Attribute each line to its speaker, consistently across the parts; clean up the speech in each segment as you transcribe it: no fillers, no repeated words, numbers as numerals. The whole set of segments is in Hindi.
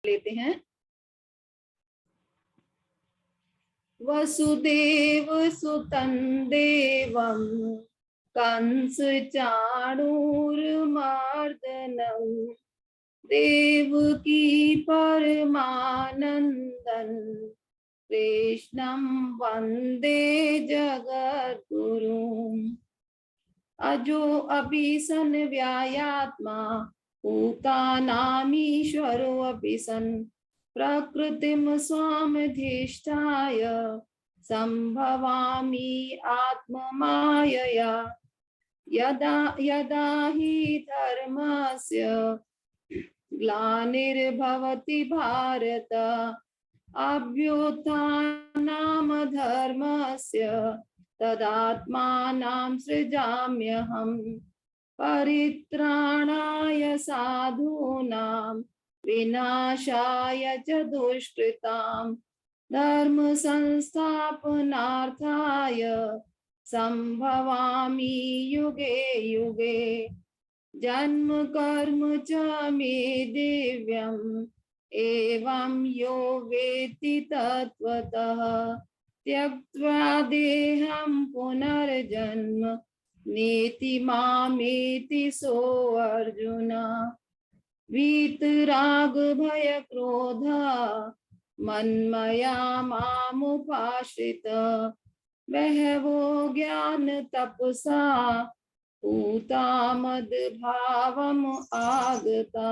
Speaker 1: लेते हैं। वसुदेव सुतं देवं कंस चाणूरमर्दनं देवकी परमानंदन कृष्णं वंदे जगद्गुरुम्। अजो अपि सन् व्यायात्मा भूतानामीश्वरो अपि सन् प्रकृतिं स्वामधिष्ठाय संभवामि आत्ममायया। यदा यदा हि धर्मस्य ग्लानिर्भवति भारत अभ्युत्थानमधर्मस्य तदात्मानं सृजाम्यहम्। परित्राणाय साधूनां विनाशाय च दुष्कृतां धर्म संस्थापनार्थाय संभवामि युगे युगे। जन्म कर्म च मे दिव्यम् एवं यो वेत्ति तत्त्वतः त्यक्त्वा देहं पुनर्जन्म नेति मामेति सो अर्जुन। वीतराग भय क्रोध मन्मया मामुपाश्रित बहवो ज्ञान तपसा पूता मद्भावम् आगता।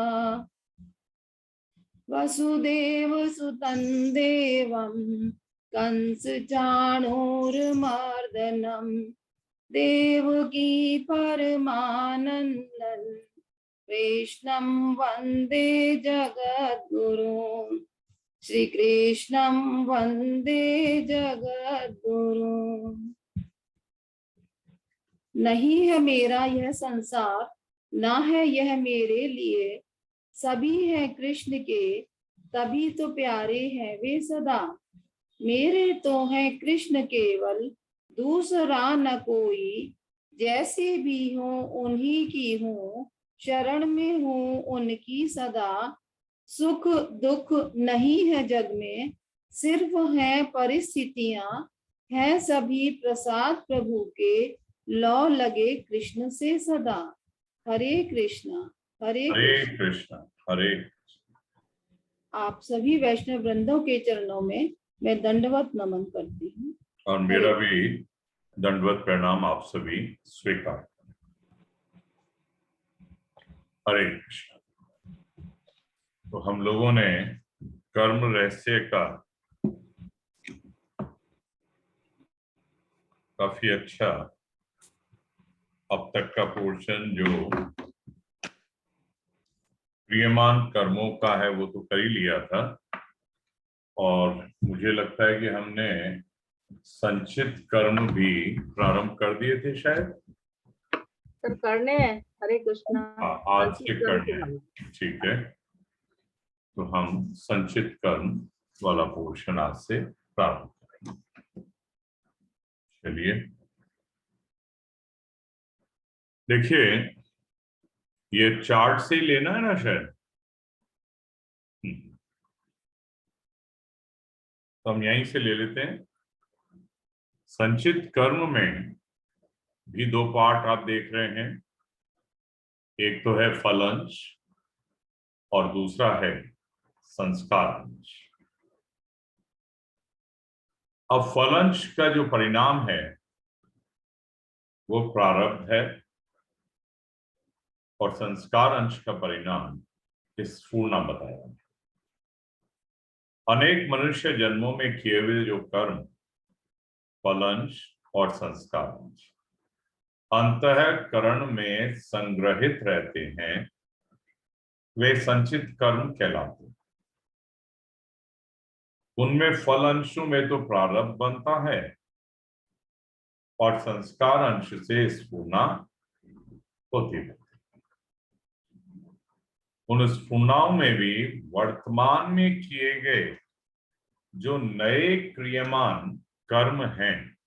Speaker 1: वसुदेव सुतं देवं कंस चाणूरमर्दनं देवकी परमानंदन कृष्णं वंदे जगद्गुरुम्। श्री कृष्णं वंदे जगद्गुरुम्। नहीं है मेरा यह संसार, ना है यह मेरे लिए, सभी है कृष्ण के, तभी तो प्यारे हैं वे सदा। मेरे तो है कृष्ण केवल, दूसरा न कोई, जैसे भी हो उन्हीं की हूँ, शरण में हूँ उनकी सदा। सुख दुख नहीं है जग में, सिर्फ है परिस्थितियां, है सभी प्रसाद प्रभु के, लौ लगे कृष्ण से सदा। हरे कृष्णा हरे
Speaker 2: कृष्णा हरे।
Speaker 1: आप सभी वैष्णव वृंदों के चरणों में मैं दंडवत नमन करती हूँ
Speaker 2: और मेरा भी दंडवत प्रणाम आप सभी स्वीकार। हरे कृष्ण। तो हम लोगों ने कर्म रहस्य का काफी अच्छा अब तक का पोर्शन जो क्रियमान कर्मों का है वो तो कर ही लिया था, और मुझे लगता है कि हमने संचित कर्म भी प्रारंभ कर दिए थे शायद।
Speaker 3: सर करने हैं। हरे कृष्णा।
Speaker 2: आज से करने हैं, ठीक है। तो हम संचित कर्म वाला पोर्शन आज से प्रारंभ करेंगे। चलिए देखिए, ये चार्ट से ही लेना है ना शायद। तो हम यहीं से ले लेते हैं। संचित कर्म में भी दो पार्ट आप देख रहे हैं, एक तो है फल अंश और दूसरा है संस्कार अंश। अब फल अंश का जो परिणाम है वो प्रारब्ध है, और संस्कार अंश का परिणाम स्फूर्णा बताया। अनेक मनुष्य जन्मों में किए हुए जो कर्म फल अंश और संस्कार अंश अंतःकरण में संग्रहित रहते हैं, वे संचित कर्म कहलाते हैं। उनमें फल अंशों में तो प्रारब्ध बनता है और संस्कार अंश से स्फूर्णा होती है। उन स्फूर्णाओं में भी वर्तमान में किए गए जो नए क्रियमान कर्म हैं,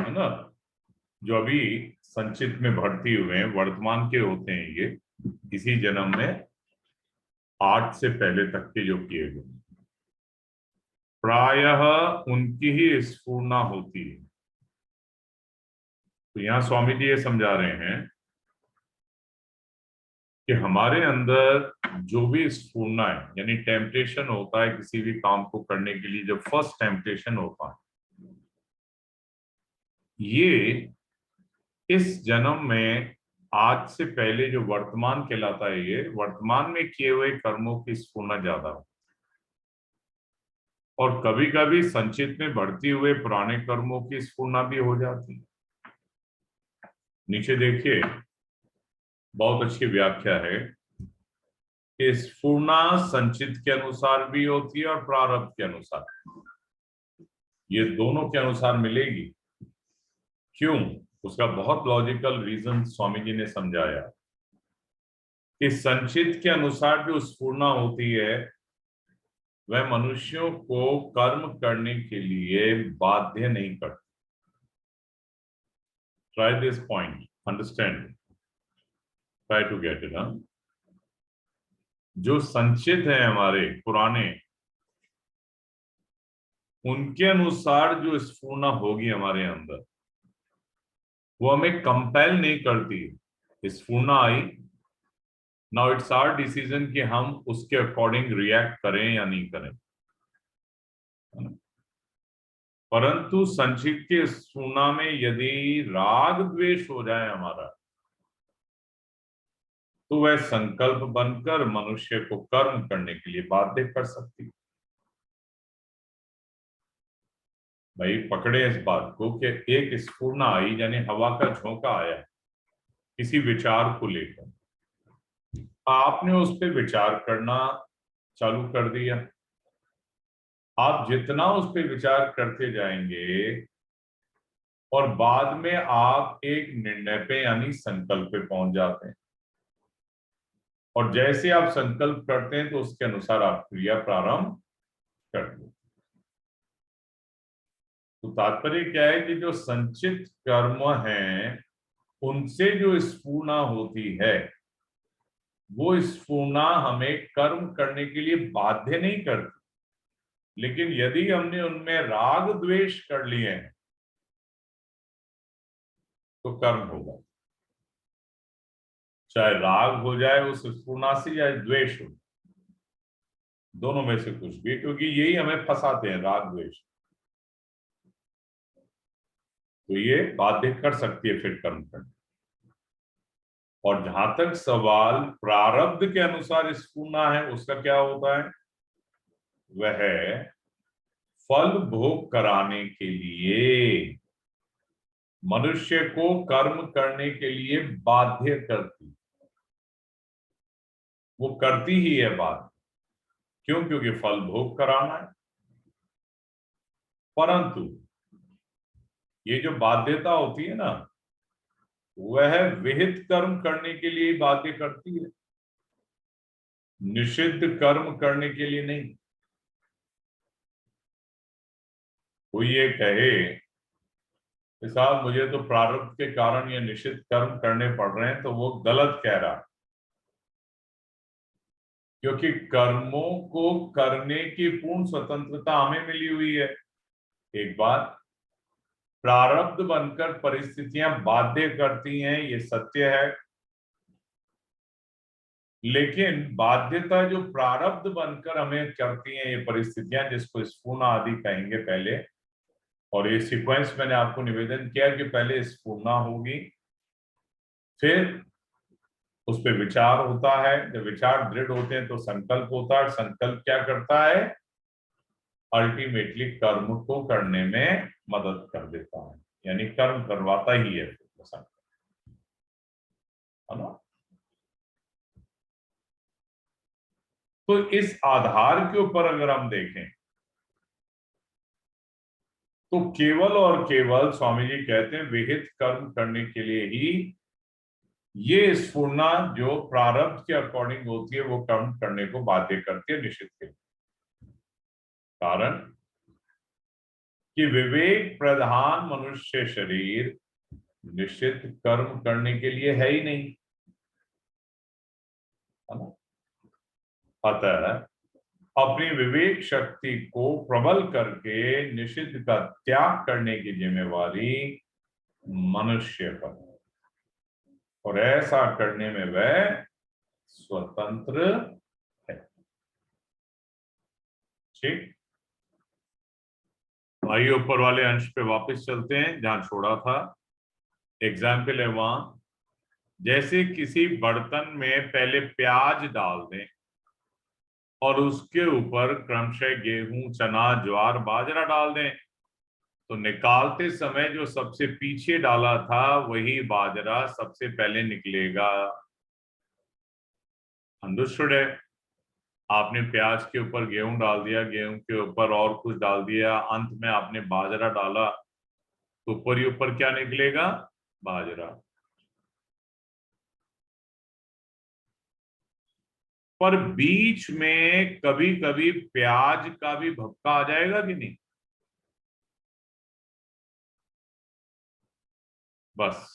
Speaker 2: है ना, जो अभी संचित में भर्ती हुए हैं, वर्तमान के होते हैं, ये इसी जन्म में 8 से पहले तक के जो किए गए प्रायः उनकी ही स्फुरना होती है। तो यहां स्वामी जी ये समझा रहे हैं कि हमारे अंदर जो भी स्फुरना है, यानी टेम्पटेशन होता है किसी भी काम को करने के लिए, जब फर्स्ट टेम्पटेशन होता है, ये इस जन्म में आज से पहले जो वर्तमान कहलाता है, ये वर्तमान में किए हुए कर्मों की स्फुरना ज्यादा हो, और कभी कभी संचित में बढ़ती हुए पुराने कर्मों की स्फुरना भी हो जाती है। नीचे देखिए, बहुत अच्छी व्याख्या है कि स्फुरना संचित के अनुसार भी होती है और प्रारब्ध के अनुसार, ये दोनों के अनुसार मिलेगी। क्यों? उसका बहुत लॉजिकल रीजन स्वामी जी ने समझाया कि संचित के अनुसार जो स्फुरना होती है वह मनुष्यों को कर्म करने के लिए बाध्य नहीं करती। Try this point, understand, try to get it. जो संचित है हमारे पुराने, उनके अनुसार जो स्फुरना होगी हमारे अंदर, वो हमें कंपेल नहीं करती। स्फुरना आई, नाउ इट्स आवर डिसीजन कि हम उसके अकॉर्डिंग रिएक्ट करें या नहीं करें। परंतु संचित के स्फुरना में यदि राग द्वेष हो जाए हमारा, तो वह संकल्प बनकर मनुष्य को कर्म करने के लिए बाध्य कर सकती है। भाई पकड़े इस बात को कि एक स्फुरना आई, यानी हवा का झोंका आया किसी विचार को लेकर, आपने उस पर विचार करना चालू कर दिया। आप जितना उस पर विचार करते जाएंगे और बाद में आप एक निर्णय पे यानी संकल्प पे पहुंच जाते हैं, और जैसे आप संकल्प करते हैं तो उसके अनुसार आप क्रिया प्रारंभ करते हैं। तो तात्पर्य क्या है कि जो संचित कर्म हैं उनसे जो स्फुरना होती है, वो स्फुरना हमें कर्म करने के लिए बाध्य नहीं करती, लेकिन यदि हमने उनमें राग द्वेष कर लिए हैं तो कर्म होगा। चाहे राग हो जाए उस स्फुरना से या द्वेष हो, दोनों में से कुछ भी, क्योंकि यही हमें फंसाते हैं, राग द्वेष। तो ये बाध्य कर सकती है फिर कर्म करने। और जहां तक सवाल प्रारब्ध के अनुसार स्फुरना है, उसका क्या होता है? वह फल भोग कराने के लिए मनुष्य को कर्म करने के लिए बाध्य करती, वो करती ही है बात। क्यों? क्योंकि फल भोग कराना है। परंतु ये जो बाध्यता होती है ना, वह विहित कर्म करने के लिए बाध्य करती है, निषिद्ध कर्म करने के लिए नहीं। कोई ये कहे कि साहब मुझे तो प्रारब्ध के कारण ये निषिद्ध कर्म करने पड़ रहे हैं, तो वो गलत कह रहा है, क्योंकि कर्मों को करने की पूर्ण स्वतंत्रता हमें मिली हुई है। एक बात, प्रारब्ध बनकर परिस्थितियां बाध्य करती हैं, ये सत्य है, लेकिन बाध्यता जो प्रारब्ध बनकर हमें करती हैं ये परिस्थितियां, जिसको स्फुरना आदि कहेंगे पहले, और ये सीक्वेंस मैंने आपको निवेदन किया कि पहले स्फुरना होगी, फिर उस पर विचार होता है, जब विचार दृढ़ होते हैं तो संकल्प होता है, संकल्प क्या करता है? अल्टीमेटली कर्म को करने में मदद कर देता है, यानी कर्म करवाता ही है संकल्प, है ना? तो इस आधार के ऊपर अगर हम देखें तो केवल और केवल स्वामी जी कहते हैं विहित कर्म करने के लिए ही ये स्फुरना जो प्रारब्ध के अकॉर्डिंग होती है वो कर्म करने को बाध्य करती है, निश्चित के कारण कि विवेक प्रधान मनुष्य शरीर निश्चित कर्म करने के लिए है ही नहीं, है ना? अतः अपनी विवेक शक्ति को प्रबल करके निषिद्ध का त्याग करने की जिम्मेवारी मनुष्य पर है, और ऐसा करने में वह स्वतंत्र है। ठीक, आइए ऊपर वाले अंश पे वापस चलते हैं जहां छोड़ा था। एग्जाम्पल है वहां, जैसे किसी बर्तन में पहले प्याज डाल दें और उसके ऊपर क्रमशः गेहूं, चना, ज्वार, बाजरा डाल दें, तो निकालते समय जो सबसे पीछे डाला था वही बाजरा सबसे पहले निकलेगा। अंडरस्टूड है? आपने प्याज के ऊपर गेहूं डाल दिया, गेहूं के ऊपर और कुछ डाल दिया, अंत में आपने बाजरा डाला, तो ऊपर ही ऊपर क्या निकलेगा? बाजरा। पर बीच में कभी कभी प्याज का भी भपका आ जाएगा कि नहीं? बस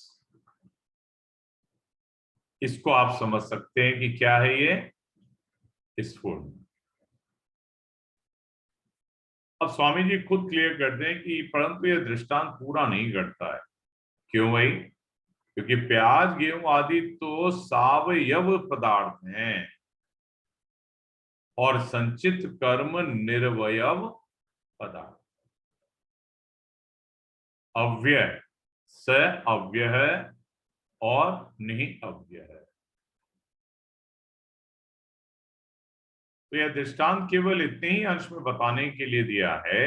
Speaker 2: इसको आप समझ सकते हैं कि क्या है ये स्फुरण। अब स्वामी जी खुद क्लियर करते हैं कि परंतु यह दृष्टांत पूरा नहीं करता है। क्यों भाई? क्योंकि प्याज, गेहूं आदि तो सावयव पदार्थ हैं और संचित कर्म निर्वयव पदार्थ। अव्यय स अव्यय और नहीं अव्यय है। तो यह दृष्टांत केवल इतने ही अंश में बताने के लिए दिया है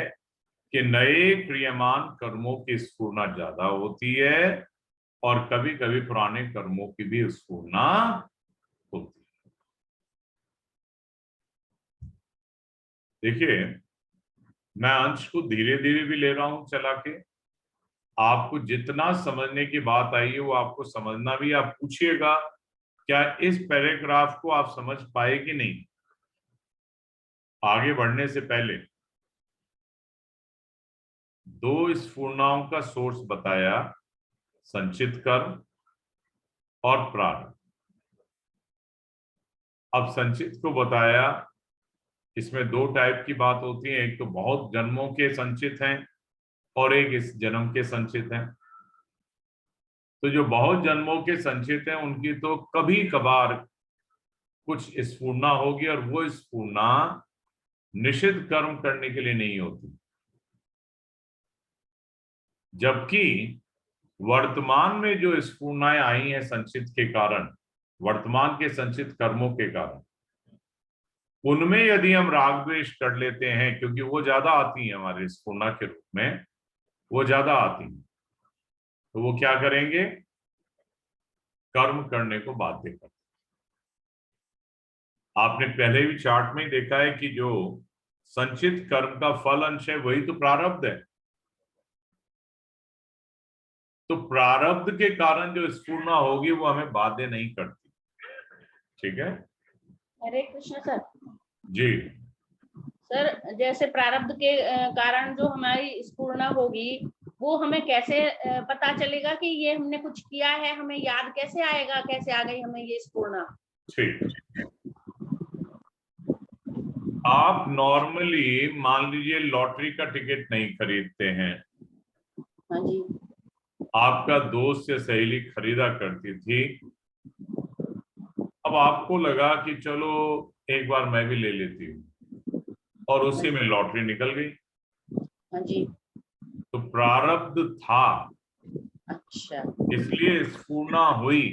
Speaker 2: कि नए क्रियमान कर्मों की स्फुरना ज्यादा होती है और कभी कभी पुराने कर्मों की भी स्फुरना होती है। देखिए, मैं अंश को धीरे धीरे भी ले रहा हूं चला के। आपको जितना समझने की बात आई है वो आपको समझना भी। आप पूछिएगा क्या इस पैराग्राफ को आप समझ पाए कि नहीं। आगे बढ़ने से पहले दो स्फुरनाओं का सोर्स बताया, संचित कर्म और प्रारब्ध। अब संचित को बताया, इसमें दो टाइप की बात होती है, एक तो बहुत जन्मों के संचित हैं और एक इस जन्म के संचित हैं। तो जो बहुत जन्मों के संचित हैं उनकी तो कभी कभार कुछ स्फुरना होगी और वो स्फुरना निषिद्ध कर्म करने के लिए नहीं होती, जबकि वर्तमान में जो स्फुरनाएं आई हैं संचित के कारण, वर्तमान के संचित कर्मों के कारण, उनमें यदि हम राग द्वेष कर लेते हैं, क्योंकि वो ज्यादा आती है हमारे स्फुरना के रूप में, वो ज्यादा आती है, तो वो क्या करेंगे? कर्म करने को बाध्य करते। आपने पहले भी चार्ट में देखा है कि जो संचित कर्म का फल अंश है वही तो प्रारब्ध है। तो प्रारब्ध के कारण जो स्फुरना होगी वो हमें बाध्य नहीं करती। ठीक है?
Speaker 3: हरे कृष्ण सर।
Speaker 2: जी
Speaker 3: सर, जैसे प्रारब्ध के कारण जो हमारी स्फुरना होगी, वो हमें कैसे पता चलेगा कि ये हमने कुछ किया है? हमें याद कैसे आएगा, कैसे आ गई हमें ये स्फुरना?
Speaker 2: ठीक। आप नॉर्मली मान लीजिए लॉटरी का टिकट नहीं खरीदते हैं,
Speaker 3: हाँ जी।
Speaker 2: आपका दोस्त या सहेली खरीदा करती थी, अब आपको लगा कि चलो एक बार मैं भी ले लेती हूँ, और उसी में लॉटरी निकल गई।
Speaker 3: हाँ जी।
Speaker 2: तो प्रारब्ध था,
Speaker 3: अच्छा
Speaker 2: इसलिए स्फुरना हुई।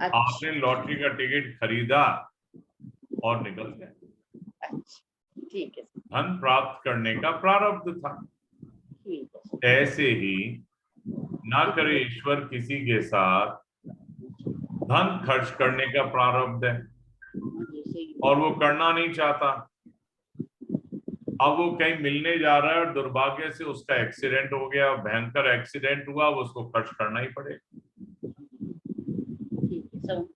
Speaker 3: अच्छा
Speaker 2: आपने लॉटरी का टिकट खरीदा और निकल गया।
Speaker 3: अच्छा, ठीक है
Speaker 2: धन प्राप्त करने का प्रारब्ध था।
Speaker 3: ठीक है।
Speaker 2: ऐसे ही ना करे ईश्वर किसी के साथ, धन खर्च करने का प्रारब्ध है और वो करना नहीं चाहता। अब वो कहीं मिलने जा रहा है और दुर्भाग्य से उसका एक्सीडेंट हो गया, भयंकर एक्सीडेंट हुआ, वो उसको खर्च करना ही पड़ेगा।
Speaker 3: ठीक है सब।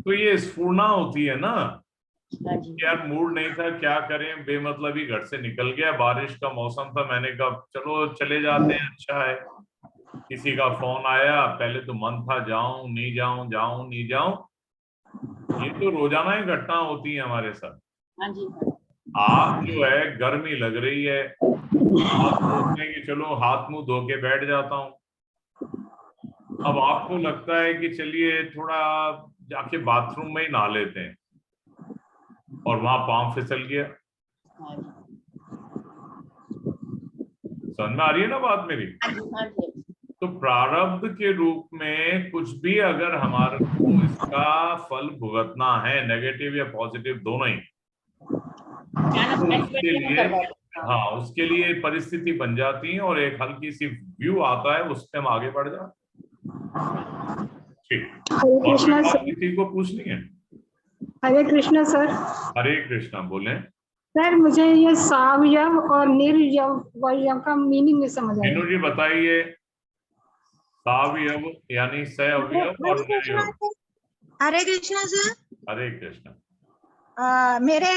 Speaker 2: तो ये स्फुरना होती है ना,
Speaker 3: हाँ जी।
Speaker 2: यार मूड नहीं था, क्या करें, बेमतलब ही घर से निकल गया, बारिश का मौसम था, मैंने कहा चलो चले जाते हैं, अच्छा है। किसी का फोन आया, पहले तो मन था जाऊं नहीं जाऊं, जाऊं नहीं जाऊं, ये तो रोजाना ही घटना होती है हमारे साथ।
Speaker 3: हाँ जी।
Speaker 2: आप जो है गर्मी लग रही है, आप सोचते हैं कि चलो हाथ मुंह धो के बैठ जाता हूँ। अब आपको लगता है कि चलिए थोड़ा जाके बाथरूम में ही नहा लेते हैं, और वहां पांव फिसल गया।
Speaker 3: हाँ जी।
Speaker 2: समझ में आ रही है ना बात मेरी?
Speaker 3: हाँ जी। हाँ जी।
Speaker 2: तो प्रारब्ध के रूप में कुछ भी अगर हमारे को इसका फल भुगतना है, नेगेटिव या पॉजिटिव दोनों ही,
Speaker 3: अचानक
Speaker 2: तो
Speaker 3: बैठ बैठ
Speaker 2: उसके
Speaker 3: के हम
Speaker 2: लिए,
Speaker 3: कर बैठे। हाँ।
Speaker 2: हाँ, उसके लिए परिस्थिति बन जाती है और एक हल्की सी व्यू आता है, उससे हम आगे बढ़ जाते हैं। ठीक।
Speaker 4: हरे
Speaker 2: और कोई
Speaker 4: कृष्णा
Speaker 2: बात
Speaker 4: सर।
Speaker 2: किसी को पूछनी है?
Speaker 4: हरे कृष्णा सर।
Speaker 2: हरे कृष्णा, बोले।
Speaker 4: सर मुझे ये सावयव और निर्यव का मीनिंग नहीं समझ
Speaker 2: मीनू
Speaker 4: आया।
Speaker 2: जी बताइए। सावयव यानी
Speaker 5: हरे
Speaker 2: सअवयव और
Speaker 5: हरे कृष्णा
Speaker 2: निर्यव।
Speaker 5: सर। हरे कृष्णा सर।
Speaker 2: हरे कृष्णा।
Speaker 5: मेरे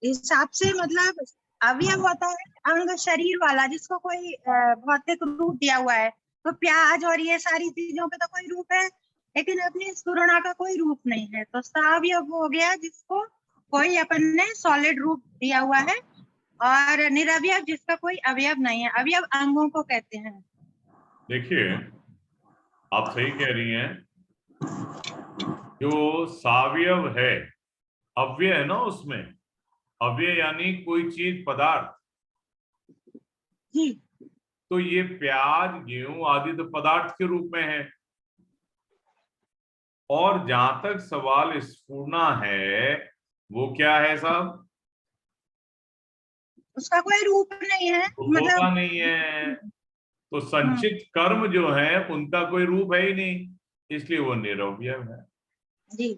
Speaker 5: हिसाब से मतलब अवयव होता है अंग शरीर वाला, जिसको कोई भौतिक रूप दिया हुआ है। तो प्याज और ये सारी चीजों पे तो कोई रूप है, लेकिन अपनी स्फुरणा का कोई रूप नहीं है। तो सावयव हो गया जिसको कोई अपन ने सॉलिड रूप दिया हुआ है, और निरवयव जिसका कोई अवयव नहीं है। अवयव अंगों को कहते हैं।
Speaker 2: देखिए, आप सही कह रही हैं। जो सावयव है, अव्यय है ना उसमें। अव्यय यानी कोई चीज, पदार्थ।
Speaker 5: जी।
Speaker 2: तो ये प्याज, गेहूं आदि तो पदार्थ के रूप में है। और जहां तक सवाल स्फुरना है, वो क्या है साहब?
Speaker 5: उसका कोई रूप नहीं है,
Speaker 2: तो होता
Speaker 5: मतलब।
Speaker 2: नहीं है। तो
Speaker 5: हम्म।
Speaker 2: संचित कर्म जो है उनका कोई रूप है ही नहीं, इसलिए वो निरवयव है।
Speaker 5: जी।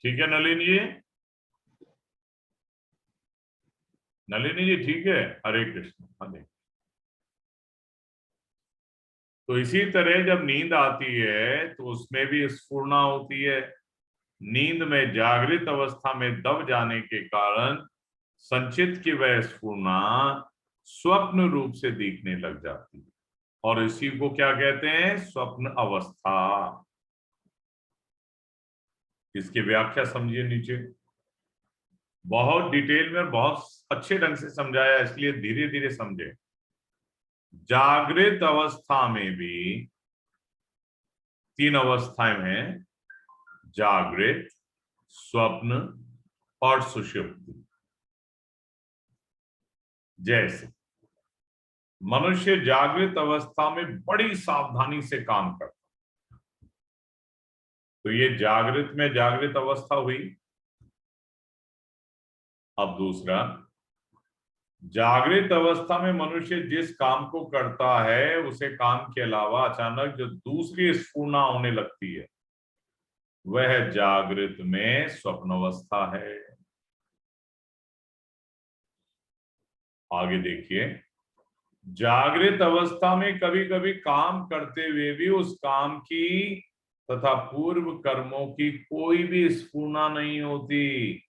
Speaker 2: ठीक है नलिनी जी? नलिनी जी ठीक है। हरे कृष्ण। हरे। तो इसी तरह जब नींद आती है तो उसमें भी स्फुरना होती है। नींद में जागृत अवस्था में दब जाने के कारण संचित की वह स्फुरना स्वप्न रूप से दिखने लग जाती है, और इसी को क्या कहते हैं? स्वप्न अवस्था। इसकी व्याख्या समझिए नीचे। बहुत डिटेल में, बहुत अच्छे ढंग से समझाया, इसलिए धीरे धीरे समझे। जागृत अवस्था में भी तीन अवस्थाएं हैं: जागृत, स्वप्न और सुषुप्ति। जैसे मनुष्य जागृत अवस्था में बड़ी सावधानी से काम करता, तो ये जागृत में जागृत अवस्था हुई। अब दूसरा, जागृत अवस्था में मनुष्य जिस काम को करता है, उसे काम के अलावा अचानक जो दूसरी स्फुरना होने लगती है, वह जागृत में स्वप्न अवस्था है। आगे देखिए, जागृत अवस्था में कभी कभी काम करते हुए भी उस काम की तथा पूर्व कर्मों की कोई भी स्फुरना नहीं होती।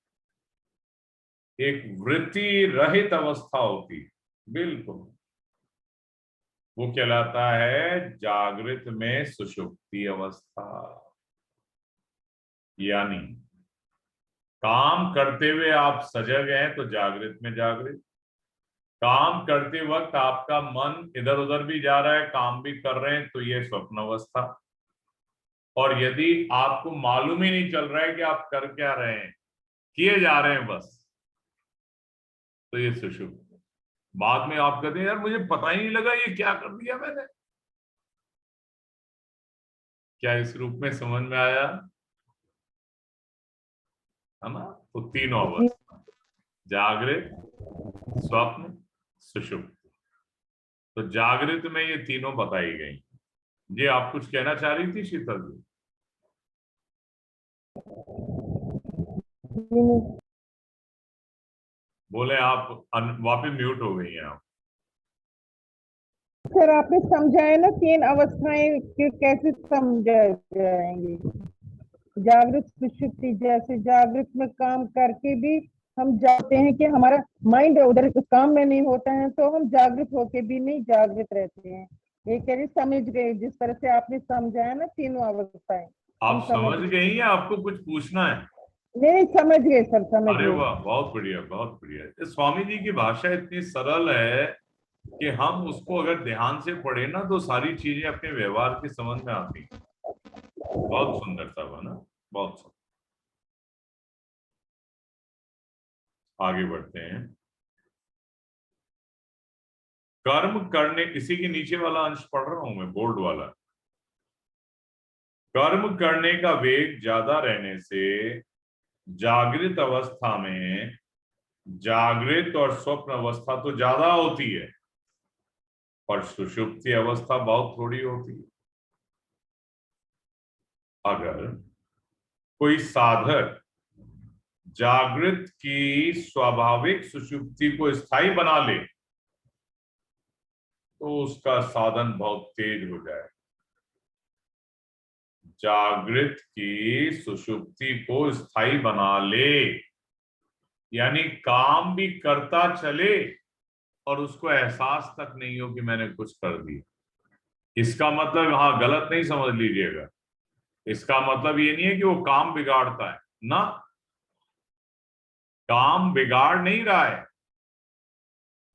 Speaker 2: एक वृत्ति रहित अवस्था होती, बिल्कुल। वो कहलाता है जागृत में सुषुप्ति अवस्था। यानी काम करते हुए आप सजग हैं तो जागृत में जागृत। काम करते वक्त आपका मन इधर उधर भी जा रहा है, काम भी कर रहे हैं, तो ये स्वप्न अवस्था। और यदि आपको मालूम ही नहीं चल रहा है कि आप कर क्या रहे हैं, किए जा रहे हैं बस, तो ये सुषुप्त। बाद में आप कहते हैं यार मुझे पता ही नहीं लगा ये क्या कर दिया मैंने। क्या इस रूप में समझ में आया? है ना? तो तीनों अवस्था, जागृत, स्वप्न, सुषुप्त। तो जागृत में ये तीनों बताई गई। जी आप कुछ कहना चाह रही थी शीतल जी? बोले आप वापिस म्यूट हो गई हैं आप।
Speaker 6: सर आपने समझाया ना तीन अवस्थाएं कैसे समझा जाएंगी। जागृत सुषुप्ति, जैसे जागृत में काम करके भी हम जाते हैं कि हमारा माइंड उधर काम में नहीं होता है, तो हम जागृत होके भी नहीं जागृत रहते हैं। ये कह रही समझ गए, जिस तरह से आपने समझाया ना तीनों अवस्थाएं।
Speaker 2: आप
Speaker 6: समझ
Speaker 2: समझ गई या आपको कुछ पूछना है?
Speaker 6: नहीं, समझ गए सर, समझ
Speaker 2: अरे
Speaker 6: गए।
Speaker 2: वाह, बहुत बढ़िया, बहुत बढ़िया। स्वामी जी की भाषा इतनी सरल है कि हम उसको अगर ध्यान से पढ़े ना तो सारी चीजें अपने व्यवहार की समझ में आती हैं। बहुत सुंदरता बना, बहुत सुंदर। आगे बढ़ते हैं। कर्म करने, इसी के नीचे वाला अंश पढ़ रहा हूं मैं, बोल्ड वाला। कर्म करने का वेग ज्यादा रहने से जागृत अवस्था में जागृत और स्वप्न अवस्था तो ज्यादा होती है, पर सुषुप्ति अवस्था बहुत थोड़ी होती है। अगर कोई साधक जागृत की स्वाभाविक सुषुप्ति को स्थायी बना ले तो उसका साधन बहुत तेज हो जाए। जागृत की सुषुप्ति को स्थायी बना ले, यानी काम भी करता चले और उसको एहसास तक नहीं हो कि मैंने कुछ कर दिया। इसका मतलब, हाँ गलत नहीं समझ लीजिएगा, इसका मतलब ये नहीं है कि वो काम बिगाड़ता है ना, काम बिगाड़ नहीं रहा है,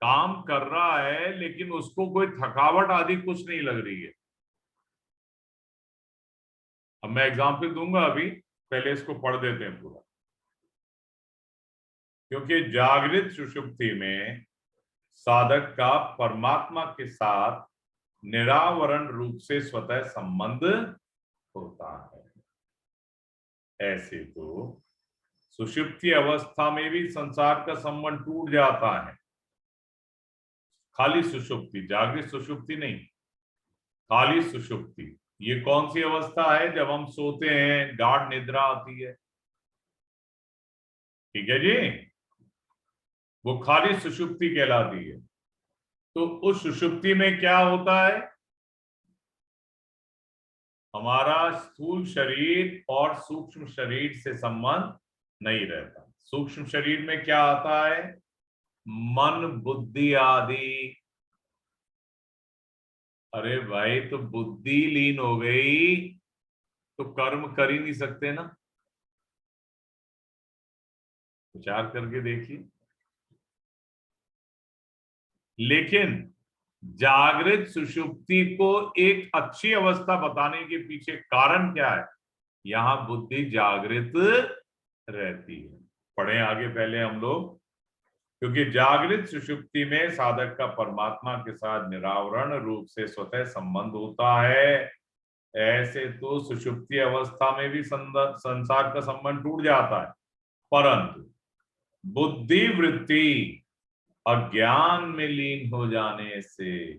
Speaker 2: काम कर रहा है, लेकिन उसको कोई थकावट आदि कुछ नहीं लग रही है। अब मैं एग्जाम्पल दूंगा, अभी पहले इसको पढ़ देते हैं पूरा। क्योंकि जागृत सुषुप्ति में साधक का परमात्मा के साथ निरावरण रूप से स्वतः संबंध होता है। ऐसे तो सुषुप्ति अवस्था में भी संसार का संबंध टूट जाता है। खाली सुषुप्ति, जागृत सुषुप्ति नहीं, खाली सुषुप्ति। ये कौन सी अवस्था है? जब हम सोते हैं, गाढ़ निद्रा आती है, ठीक है जी, वो खाली सुषुप्ति कहलाती है। तो उस सुषुप्ति में क्या होता है? हमारा स्थूल शरीर और सूक्ष्म शरीर से संबंध नहीं रहता। सूक्ष्म शरीर में क्या आता है? मन, बुद्धि आदि। अरे भाई, तो बुद्धि लीन हो गई तो कर्म कर ही नहीं सकते ना। विचार करके देखिए। लेकिन जागृत सुषुप्ति को एक अच्छी अवस्था बताने के पीछे कारण क्या है? यहां बुद्धि जागृत रहती है। पढ़े आगे पहले हम लोग। क्योंकि जागृत सुषुप्ति में साधक का परमात्मा के साथ निरावरण रूप से स्वतः संबंध होता है। ऐसे तो सुषुप्ति अवस्था में भी संसार का संबंध टूट जाता है, परंतु बुद्धि वृत्ति अज्ञान में लीन हो जाने से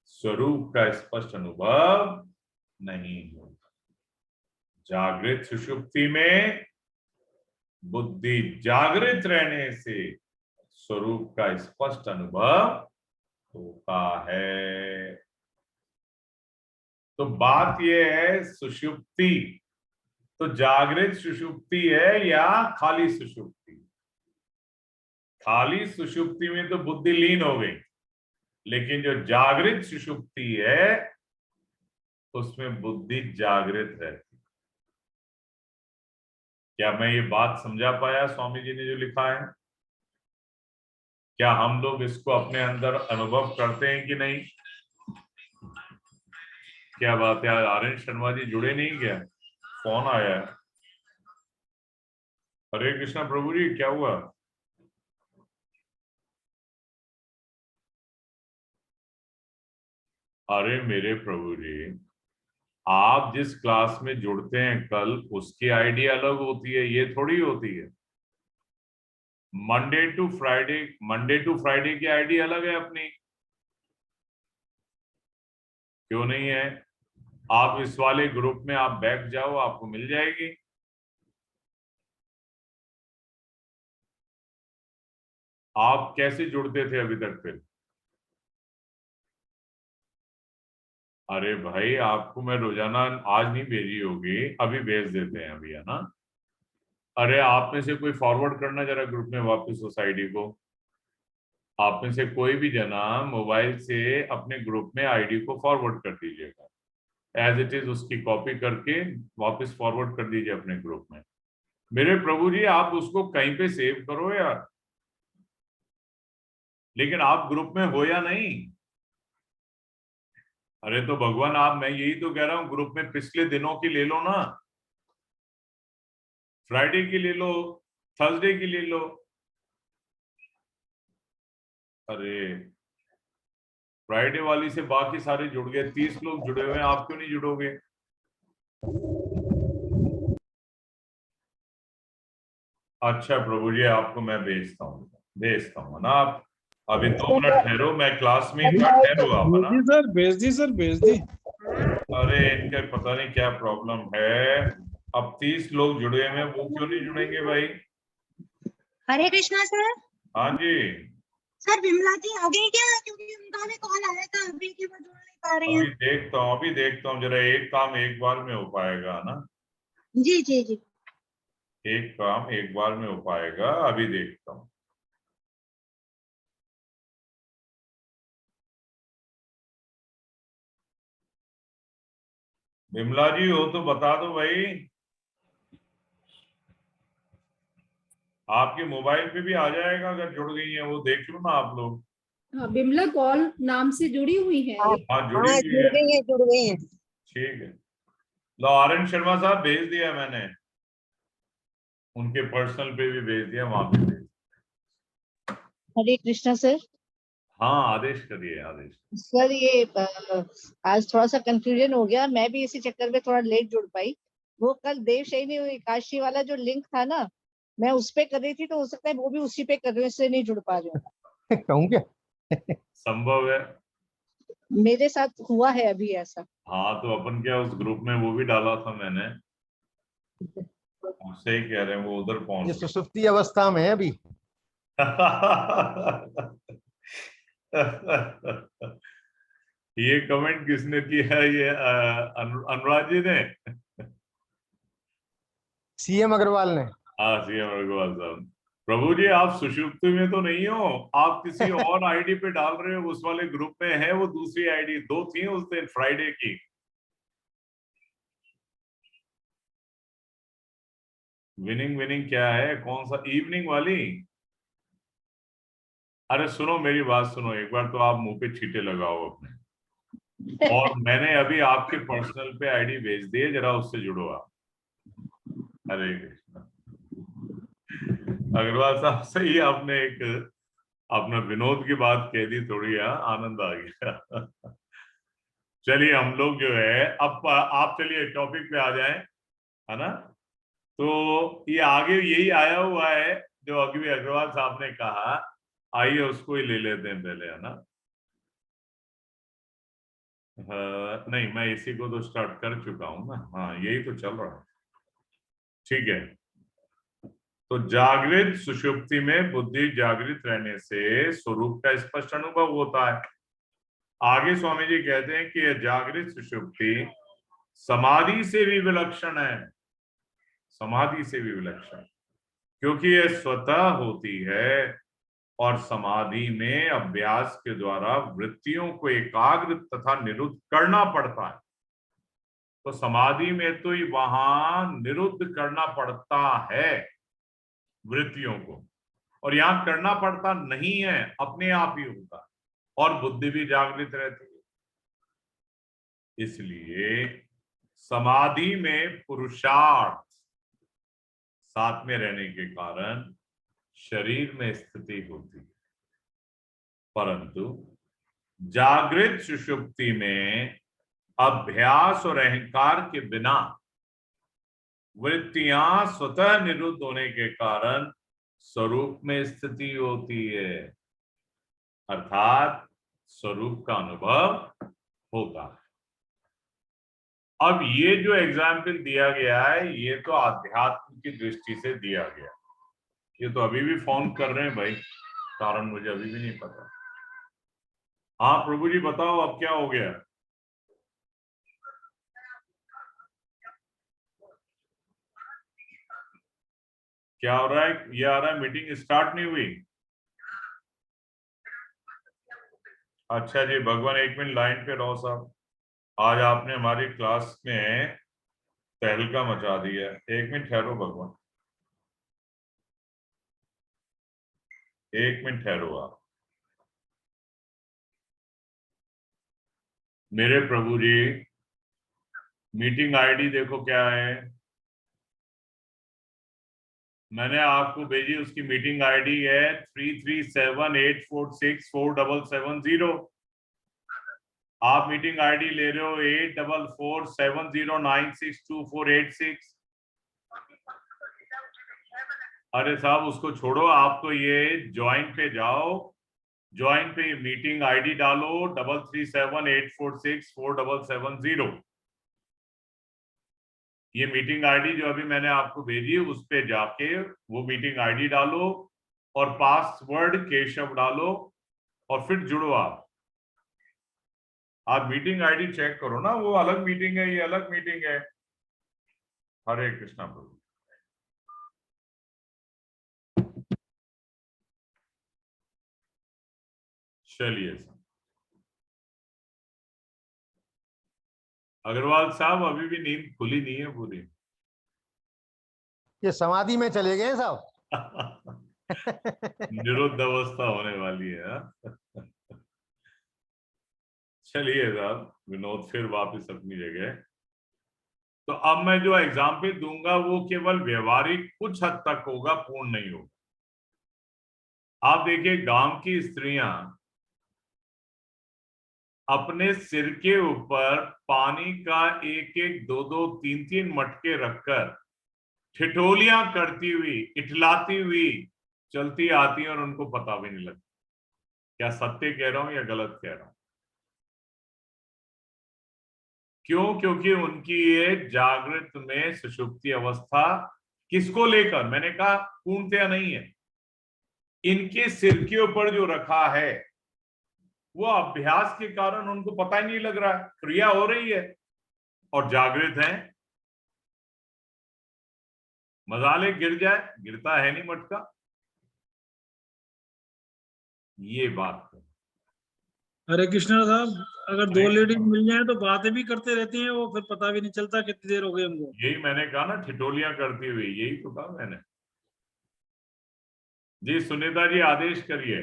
Speaker 2: स्वरूप का स्पष्ट अनुभव नहीं होता। जागृत सुषुप्ति में बुद्धि जागृत रहने से स्वरूप का स्पष्ट अनुभव होता है। तो बात यह है, सुषुप्ति तो जागृत सुषुप्ति है या खाली सुषुप्ति? खाली सुषुप्ति में तो बुद्धि लीन हो गई, लेकिन जो जागृत सुषुप्ति है उसमें बुद्धि जागृत रहती। क्या मैं ये बात समझा पाया स्वामी जी ने जो लिखा है? क्या हम लोग इसको अपने अंदर अनुभव करते हैं कि नहीं? क्या बात है, आर्यन शर्मा जी जुड़े नहीं क्या? कौन आया है? हरे कृष्णा प्रभु जी, क्या हुआ? अरे मेरे प्रभु जी, आप जिस क्लास में जुड़ते हैं कल, उसकी आईडी अलग होती है, ये थोड़ी होती है। मंडे टू फ्राइडे की आईडी अलग है अपनी। क्यों नहीं है? आप इस वाले ग्रुप में आप बैठ जाओ, आपको मिल जाएगी। आप कैसे जुड़ते थे अभी तक फिर? अरे भाई, आपको मैं रोजाना आज नहीं भेजी होगी, अभी भेज देते हैं अभी, है ना? अरे आप में से कोई फॉरवर्ड करना जरा ग्रुप में वापस उस आईडी को। आप में से कोई भी जना मोबाइल से अपने ग्रुप में आईडी को फॉरवर्ड कर दीजिएगा। एज इट इज उसकी कॉपी करके वापस फॉरवर्ड कर दीजिए अपने ग्रुप में। मेरे प्रभु जी आप उसको कहीं पे सेव करो यार, लेकिन आप ग्रुप में हो या नहीं? अरे तो भगवान आप, मैं यही तो कह रहा हूं, ग्रुप में पिछले दिनों की ले लो ना, फ्राइडे की ले लो, थर्सडे की ले लो। अरे फ्राइडे वाली से बाकी सारे जुड़ गए, 30 लोग जुड़े हुए हैं, आप क्यों नहीं जुड़ोगे? अच्छा प्रभु जी आपको मैं भेजता हूँ ना, आप अभी 2 मिनट ठहरो, मैं क्लास में था, ठहरो आप है ना।
Speaker 7: भेज दी सर, भेज दी।
Speaker 2: अरे इनके पता नहीं क्या प्रॉब्लम है, अब 30 लोग जुड़े हैं, वो क्यों नहीं जुड़ेंगे भाई?
Speaker 5: हरे कृष्णा सर।
Speaker 2: हाँ जी,
Speaker 5: सर विमला जी आ गई क्या? क्योंकि उनका भी कॉल आया था अभी कि वो जुड़ नहीं पा रही हैं।
Speaker 2: अभी देखता हूँ जरा, एक काम एक बार में हो पाएगा ना?
Speaker 5: जी जी जी।
Speaker 2: एक काम एक बार में हो पाएगा, अभी देखता हूँ। विमला जी हो तो बता दो भाई, आपके मोबाइल पे भी आ जाएगा अगर जुड़ गई है, वो देख लो ना आप लोग।
Speaker 1: हाँ, बिमला कॉल नाम से जुड़ी हुई है।
Speaker 2: हाँ जुड़ी हुई है,
Speaker 5: जुड़ गई है।
Speaker 2: ठीक है। लो आर एन शर्मा साहब भेज दिया मैंने, उनके पर्सनल पे भी भेज दिया, वहां पे भेज दिया।
Speaker 8: हरे कृष्णा सर।
Speaker 2: हाँ आदेश करिए, आदेश।
Speaker 8: सर ये आज थोड़ा सा कंफ्यूजन हो गया, मैं भी इसी चक्कर में थोड़ा लेट जुड़ पाई। वो कल देवशयनी एकादशी वाला जो लिंक था ना, मैं उस पे कर रही थी, तो हो सकता है वो भी उसी पे कर रही हूँ, इससे नहीं जुड़ पा रही हूँ।
Speaker 7: कहूँ क्या?
Speaker 2: संभव है।
Speaker 8: मेरे साथ हुआ है अभी ऐसा।
Speaker 2: हाँ तो अपन क्या उस ग्रुप में वो भी डाला था मैंने, उससे ही कह रहे हैं वो उधर
Speaker 7: ये
Speaker 2: पहुंच
Speaker 7: सुसुप्ति अवस्था में है अभी।
Speaker 2: ये कमेंट किसने किया है? ये अनुराग जी ने।
Speaker 7: सीएम अग्रवाल ने।
Speaker 2: हाँ सीएम अग्रवाल साहब। प्रभु जी आप सुषुप्ति में तो नहीं हो, आप किसी और आईडी पे डाल रहे हो, उस वाले ग्रुप में है वो दूसरी आईडी, 2 थी उस दिन फ्राइडे की। विनिंग क्या है, कौन सा इवनिंग वाली? अरे सुनो मेरी बात सुनो, एक बार तो आप मुंह पे छींटे लगाओ अपने, और मैंने अभी आपके पर्सनल पे आईडी भेज दी है, जरा उससे जुड़ो आप। हरे कृष्णा। अग्रवाल साहब सही, आपने एक अपना विनोद की बात कह दी थोड़ी, आनंद आ गया। चलिए हम लोग जो है अब आप चलिए टॉपिक पे आ जाएं, है ना? तो ये आगे यही आया हुआ है जो अभी अग्रवाल साहब ने कहा, आइए उसको ही ले लेते हैं पहले, है ना? नहीं मैं इसी को तो स्टार्ट कर चुका हूं ना, हाँ यही तो चल रहा है, ठीक है। तो जागृत सुषुप्ति में बुद्धि जागृत रहने से स्वरूप का स्पष्ट अनुभव होता है। आगे स्वामी जी कहते हैं कि यह जागृत सुषुप्ति समाधि से भी विलक्षण है, समाधि से भी विलक्षण, क्योंकि यह स्वतः होती है और समाधि में अभ्यास के द्वारा वृत्तियों को एकाग्र तथा निरुद्ध करना पड़ता है। तो समाधि में तो वहां निरुद्ध करना पड़ता है वृत्तियों को, और यहां करना पड़ता नहीं है, अपने आप ही होता है, और बुद्धि भी जागृत रहती है। इसलिए समाधि में पुरुषार्थ साथ में रहने के कारण शरीर में स्थिति होती है, परंतु जागृत सुषुप्ति में अभ्यास और अहंकार के बिना वृत्तियां स्वतः निरुद्ध होने के कारण स्वरूप में स्थिति होती है, अर्थात स्वरूप का अनुभव होता है। अब ये जो एग्जाम्पल दिया गया है ये तो आध्यात्म की दृष्टि से दिया गया, ये तो अभी भी फोन कर रहे हैं भाई, कारण मुझे अभी भी नहीं पता। हाँ प्रभु जी बताओ अब क्या हो गया? क्या हो रहा है? ये आ रहा है मीटिंग स्टार्ट नहीं हुई। अच्छा जी भगवान, एक मिनट लाइन पे रहो साहब, आज आपने हमारी क्लास में तहलका मचा दिया। एक मिनट ठहरो भगवान, एक मिनट ठहरो आप। मेरे प्रभु जी, मीटिंग आईडी देखो क्या है। मैंने आपको भेजी, उसकी मीटिंग आईडी है 3378464770। आप मीटिंग आईडी ले रहे हो 8447096248 अरे साहब उसको छोड़ो, आप तो ये ज्वाइन पे जाओ, ज्वाइन पे मीटिंग आईडी डालो 3378464770। ये मीटिंग आईडी जो अभी मैंने आपको भेजी है उस पे जाके वो मीटिंग आईडी डालो और पासवर्ड केशव डालो और फिर जुड़ो। आप मीटिंग आईडी चेक करो ना, वो अलग मीटिंग है, ये अलग मीटिंग है। हरे कृष्णा प्रभु। चलिए अग्रवाल साहब, अभी भी नींद खुली नहीं है पूरी।
Speaker 7: ये समाधि में चले गए साहब।
Speaker 2: निरुद्ध अवस्था होने वाली है। चलिए साहब, विनोद फिर वापस अपनी जगह। तो अब मैं जो एग्जाम्पल दूंगा वो केवल व्यवहारिक कुछ हद तक होगा, पूर्ण नहीं होगा। आप देखिए, गांव की स्त्रियां अपने सिर के ऊपर पानी का एक एक दो दो तीन तीन मटके रखकर ठिठोलियां करती हुई, इठलाती हुई चलती आती हैं और उनको पता भी नहीं लगता। क्या सत्य कह रहा हूं या गलत कह रहा हूं? क्यों? क्योंकि उनकी ये जागृत में सुषुप्ति अवस्था किसको लेकर, मैंने कहा पूर्णतया नहीं है, इनके सिर के ऊपर जो रखा है वो अभ्यास के कारण उनको पता ही नहीं लग रहा है, क्रिया हो रही है और जागृत है। मजाले गिर जाए, गिरता है नहीं मटका, ये बात है।
Speaker 9: हरे कृष्णा साहब, अगर दो लेडीज मिल जाए तो बातें भी करते रहती हैं, वो फिर पता भी नहीं चलता कितनी देर हो गई हमको।
Speaker 2: यही मैंने कहा ना, ठिठोलियां करती हुई, यही तो कहा मैंने। जी सुनीता जी, आदेश करिए,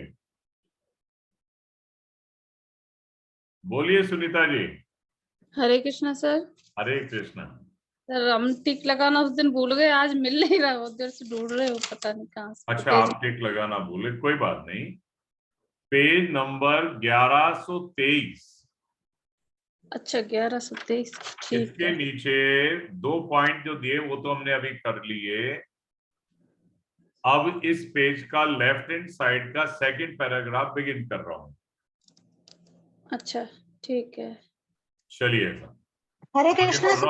Speaker 2: बोलिए सुनीता जी।
Speaker 10: हरे कृष्णा सर।
Speaker 2: हरे कृष्णा।
Speaker 10: सर हम टिक लगाना उस दिन भूल गए, आज मिल नहीं रहा, उधर से ढूंढ रहे हो, पता नहीं कहाँ से।
Speaker 2: अच्छा, आप टिक लगाना भूले, कोई बात नहीं। Page number 1123।
Speaker 10: अच्छा 1123, ठीक
Speaker 2: इसके
Speaker 10: है।
Speaker 2: नीचे 2 पॉइंट जो दिए वो तो हमने अभी कर लिए। अब इस पेज का लेफ्ट हैंड साइड का सेकंड पैराग्राफ बिगिन कर रहा हूं।
Speaker 10: अच्छा ठीक है।
Speaker 2: चलिए
Speaker 5: हरे कृष्णा सर।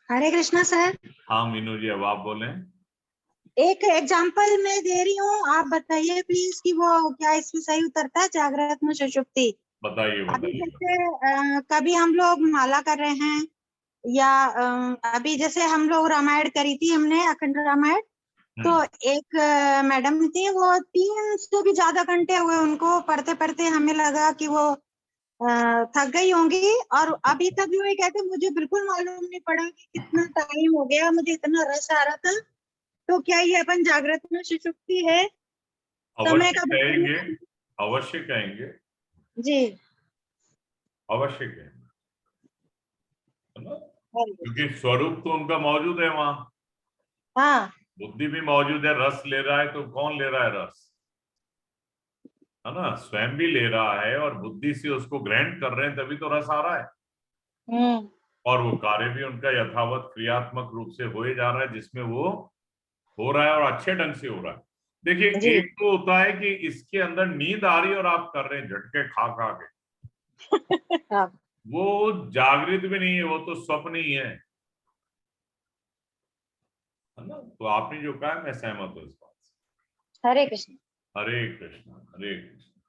Speaker 5: हरे कृष्णा सर।
Speaker 2: हाँ मीनू जी, अब आप बोलें।
Speaker 5: एक एग्जांपल मैं दे रही हूँ, आप बताइए प्लीज कि वो क्या इसमें सही उतरता है, जागृत में सुषुप्ति।
Speaker 2: बताइए
Speaker 5: अभी
Speaker 2: बताइए।
Speaker 5: जैसे कभी हम लोग माला कर रहे हैं या अभी जैसे हम लोग रामायण करी थी हमने, अखंड रामायण, तो एक मैडम थी, वो 3 से भी ज्यादा घंटे हुए उनको पढ़ते पढ़ते, हमें लगा कि वो थक गई होंगी, और अभी तक भी वही कहते मुझे बिल्कुल मालूम नहीं पड़ा कि कितना टाइम हो गया, मुझे इतना रस आ रहा था। तो क्या ये अपन जागृत में सुषुप्ति है? समय
Speaker 2: अवश्य
Speaker 5: का
Speaker 2: कहेंगे, अवश्य कहेंगे
Speaker 5: जी,
Speaker 2: अवश्य कहेंगे, क्योंकि स्वरूप तो उनका मौजूद है वहां।
Speaker 5: हाँ,
Speaker 2: बुद्धि भी मौजूद है, रस ले रहा है तो कौन ले रहा है रस, है ना? स्वयं भी ले रहा है और बुद्धि से उसको ग्रहण कर रहे हैं, तभी तो रस आ रहा है। और वो कार्य भी उनका यथावत क्रियात्मक रूप से हो जा रहा है, जिसमें वो हो रहा है और अच्छे ढंग से हो रहा है। देखिए, एक तो होता है कि इसके अंदर नींद आ रही है और आप कर रहे हैं झटके खा खा के, वो जागृत भी नहीं है, वो तो स्वप्न ही है ना? तो आपने जो कहा मैं सहमत हूँ इस बात से।
Speaker 5: हरे कृष्ण।
Speaker 2: हरे कृष्ण हरे कृष्ण।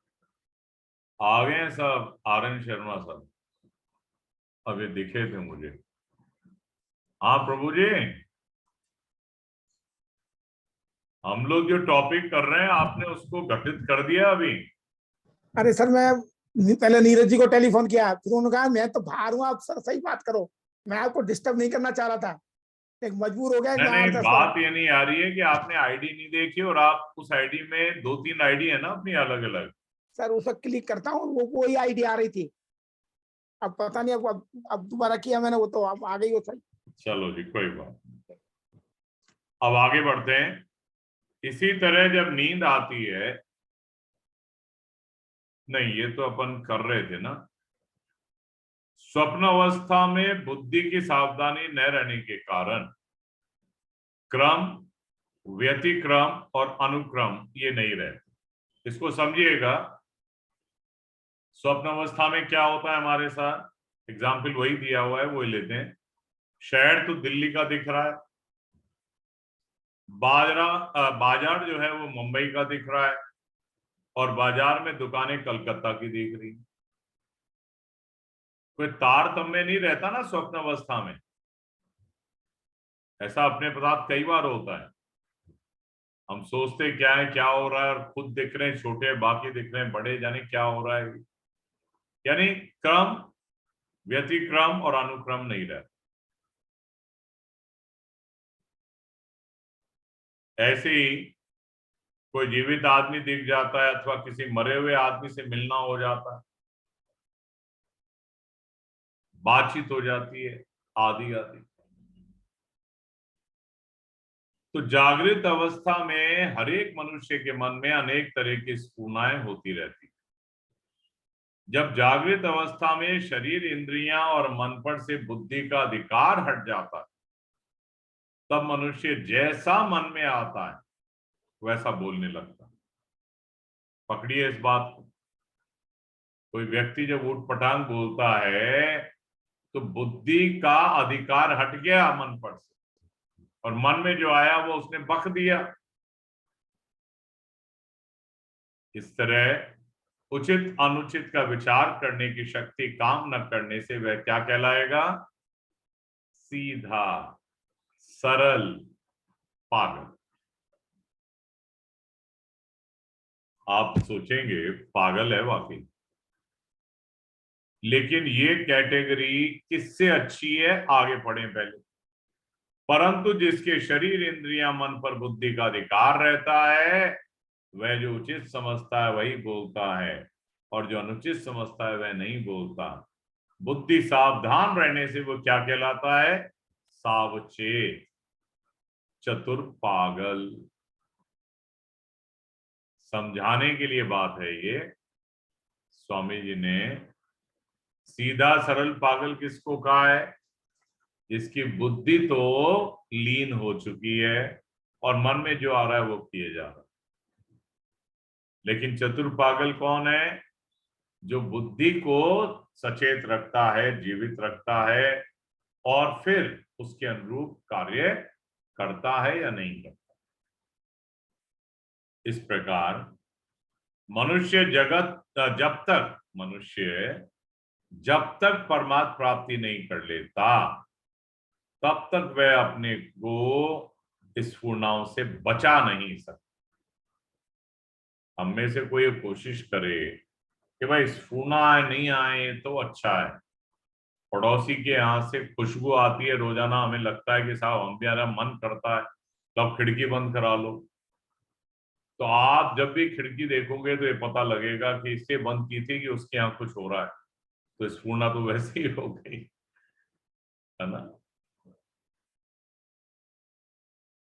Speaker 2: आ गए हैं सब, आर.एन. शर्मा साहब अभी दिखे थे मुझे। हाँ प्रभु जी, हम लोग जो टॉपिक कर रहे हैं आपने उसको घटित कर दिया अभी?
Speaker 11: अरे सर, मैं पहले नीरज जी को टेलीफोन किया, फिर उन्होंने कहा मैं तो बाहर हूँ, आप सर सही बात करो, मैं आपको डिस्टर्ब नहीं करना चाह रहा था, एक मजबूर हो गया।
Speaker 2: नहीं
Speaker 11: मैं 8-10
Speaker 2: बात ये नहीं आ रही है कि आपने आईडी नहीं देखी और आप उस आईडी में 2-3 आईडी है ना अपनी अलग अलग।
Speaker 11: सर उस वक्त क्लिक करता हूँ, वो वही आईडी आ रही थी, अब पता नहीं अब दोबारा किया मैंने, वो तो अब आ गई वो सही।
Speaker 2: चलो जी कोई बात नहीं, अब आगे बढ़ते हैं। इसी तरह जब नींद आती है, नहीं ये तो अपन कर रहे थे ना, स्वप्न अवस्था में बुद्धि की सावधानी न रहने के कारण क्रम, व्यतिक्रम और अनुक्रम ये नहीं रहते। इसको समझिएगा, स्वप्न अवस्था में क्या होता है हमारे साथ, एग्जाम्पल वही दिया हुआ है, वही लेते हैं। शहर तो दिल्ली का दिख रहा है, बाजार जो है वो मुंबई का दिख रहा है, और बाजार में दुकानें कलकत्ता की दिख रही। कोई तारतम्य नहीं रहता ना स्वप्न अवस्था में, ऐसा अपने साथ कई बार होता है। हम सोचते क्या है, क्या हो रहा है, और खुद दिख रहे हैं छोटे, बाकी दिख रहे हैं बड़े, जाने क्या हो रहा है। यानी क्रम, व्यतिक्रम और अनुक्रम नहीं रहता। ऐसे ही कोई जीवित आदमी दिख जाता है अथवा किसी मरे हुए आदमी से मिलना हो जाता है, बातचीत हो जाती है, आदि आदि। तो जागृत अवस्था में हर एक मनुष्य के मन में अनेक तरह की स्फूर्णाएं होती रहती। जब जागृत अवस्था में शरीर, इंद्रियां और मन पर से बुद्धि का अधिकार हट जाता है, तब मनुष्य जैसा मन में आता है वैसा बोलने लगता है। पकड़िए इस बात को। कोई व्यक्ति जब उठ पटांग बोलता है तो बुद्धि का अधिकार हट गया मन पर से, और मन में जो आया वो उसने बक दिया। इस तरह उचित अनुचित का विचार करने की शक्ति काम न करने से वह क्या कहलाएगा, सीधा सरल पागल। आप सोचेंगे पागल है वाकई, लेकिन ये कैटेगरी किससे अच्छी है, आगे पढ़ें पहले। परंतु जिसके शरीर, इंद्रियां, मन पर बुद्धि का अधिकार रहता है, वह जो उचित समझता है वही बोलता है, और जो अनुचित समझता है वह नहीं बोलता। बुद्धि सावधान रहने से वो क्या कहलाता है, सावचेत, चतुर पागल। समझाने के लिए बात है ये। स्वामी जी ने सीधा सरल पागल किसको कहा है, जिसकी बुद्धि तो लीन हो चुकी है और मन में जो आ रहा है वो किए जा रहा है। लेकिन चतुर पागल कौन है, जो बुद्धि को सचेत रखता है, जीवित रखता है, और फिर उसके अनुरूप कार्य करता है या नहीं करता। इस प्रकार मनुष्य जब तक परमात्मा प्राप्ति नहीं कर लेता, तब तक वह अपने को स्फूर्णाओं से बचा नहीं सकता। हम में से कोई कोशिश करे कि भाई स्फूर्णा नहीं आए तो अच्छा है। पड़ोसी के यहाँ से खुशबू आती है रोजाना, हमें लगता है कि साहब हम भी, यार मन करता है तो आप खिड़की बंद करा लो। तो आप जब भी खिड़की देखोगे तो ये पता लगेगा कि इससे बंद की थी कि उसके यहाँ कुछ हो रहा है, तो स्फूर्णा तो वैसे ही हो गई, है ना।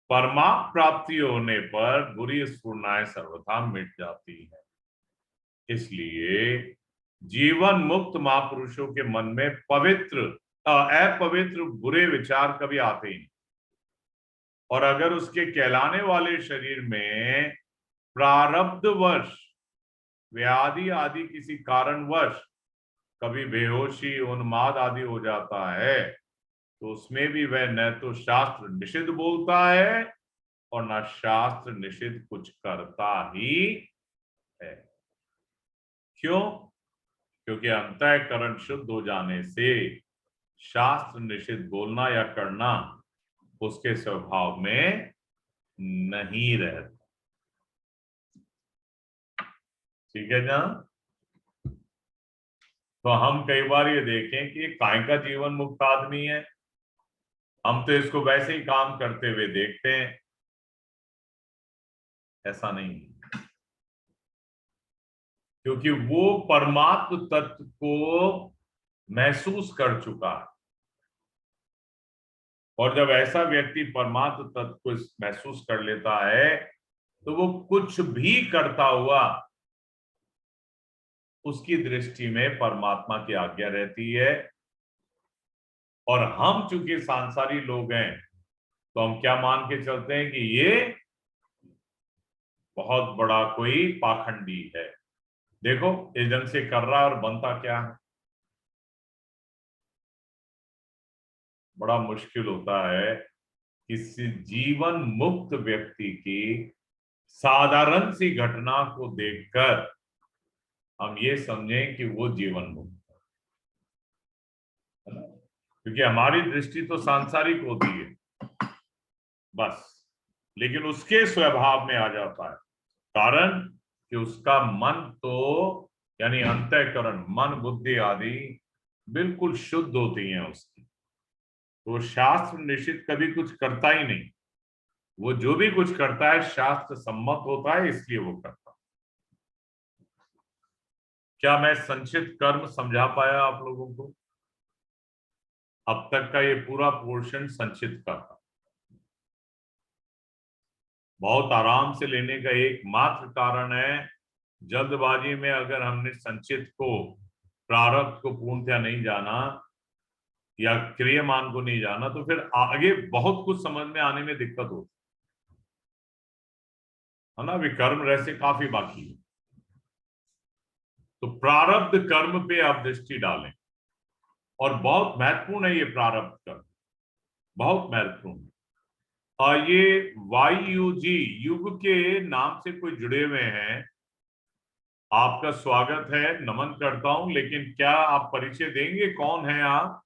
Speaker 2: परमात्म प्राप्ति होने पर बुरी स्फूर्णाएं सर्वथा मिट जाती है। इसलिए जीवन मुक्त महापुरुषों के मन में अपवित्र बुरे विचार कभी आते ही नहीं। और अगर उसके कहलाने वाले शरीर में प्रारब्धवश, व्याधि आदि किसी कारणवश कभी बेहोशी, उन्माद आदि हो जाता है, तो उसमें भी वह न तो शास्त्र निषिद्ध बोलता है और न शास्त्र निषिद्ध कुछ करता ही है। क्यों? क्योंकि अंतःकरण शुद्ध हो जाने से शास्त्र निषिद्ध बोलना या करना उसके स्वभाव में नहीं रहता। ठीक है ना। तो हम कई बार ये देखें कि काय का जीवन मुक्त आदमी है, हम तो इसको वैसे ही काम करते हुए देखते हैं। ऐसा नहीं, क्योंकि वो परमात्म तत्व को महसूस कर चुका है। और जब ऐसा व्यक्ति परमात्म तत्व को महसूस कर लेता है तो वो कुछ भी करता हुआ उसकी दृष्टि में परमात्मा की आज्ञा रहती है। और हम चूंकि सांसारी लोग हैं तो हम क्या मान के चलते हैं कि ये बहुत बड़ा कोई पाखंडी है, देखो इस ढंग से कर रहा है और बनता क्या है। बड़ा मुश्किल होता है किसी जीवन मुक्त व्यक्ति की साधारण सी घटना को देखकर हम ये समझें कि वो जीवन मुक्त है ना? क्योंकि हमारी दृष्टि तो सांसारिक होती है बस, लेकिन उसके स्वभाव में आ जाता है, कारण कि उसका मन तो यानी अंतःकरण, मन बुद्धि आदि बिल्कुल शुद्ध होती हैं उसकी। तो शास्त्र निश्चित कभी कुछ करता ही नहीं, वो जो भी कुछ करता है शास्त्र सम्मत होता है, इसलिए वो करता है। क्या मैं संचित कर्म समझा पाया आप लोगों को? अब तक का ये पूरा पोर्शन संचित का था। बहुत आराम से लेने का एकमात्र कारण है, जल्दबाजी में अगर हमने संचित को, प्रारब्ध को पूर्णतया नहीं जाना या क्रियमान को नहीं जाना तो फिर आगे बहुत कुछ समझ में आने में दिक्कत होती है ना। अभी कर्म रहस्य काफी बाकी है, तो प्रारब्ध कर्म पे आप दृष्टि डालें। और बहुत महत्वपूर्ण है ये प्रारब्ध कर्म, बहुत महत्वपूर्ण। और ये वाईयूजी युग के नाम से कोई जुड़े हुए हैं, आपका स्वागत है, नमन करता हूं, लेकिन क्या आप परिचय देंगे कौन है आप?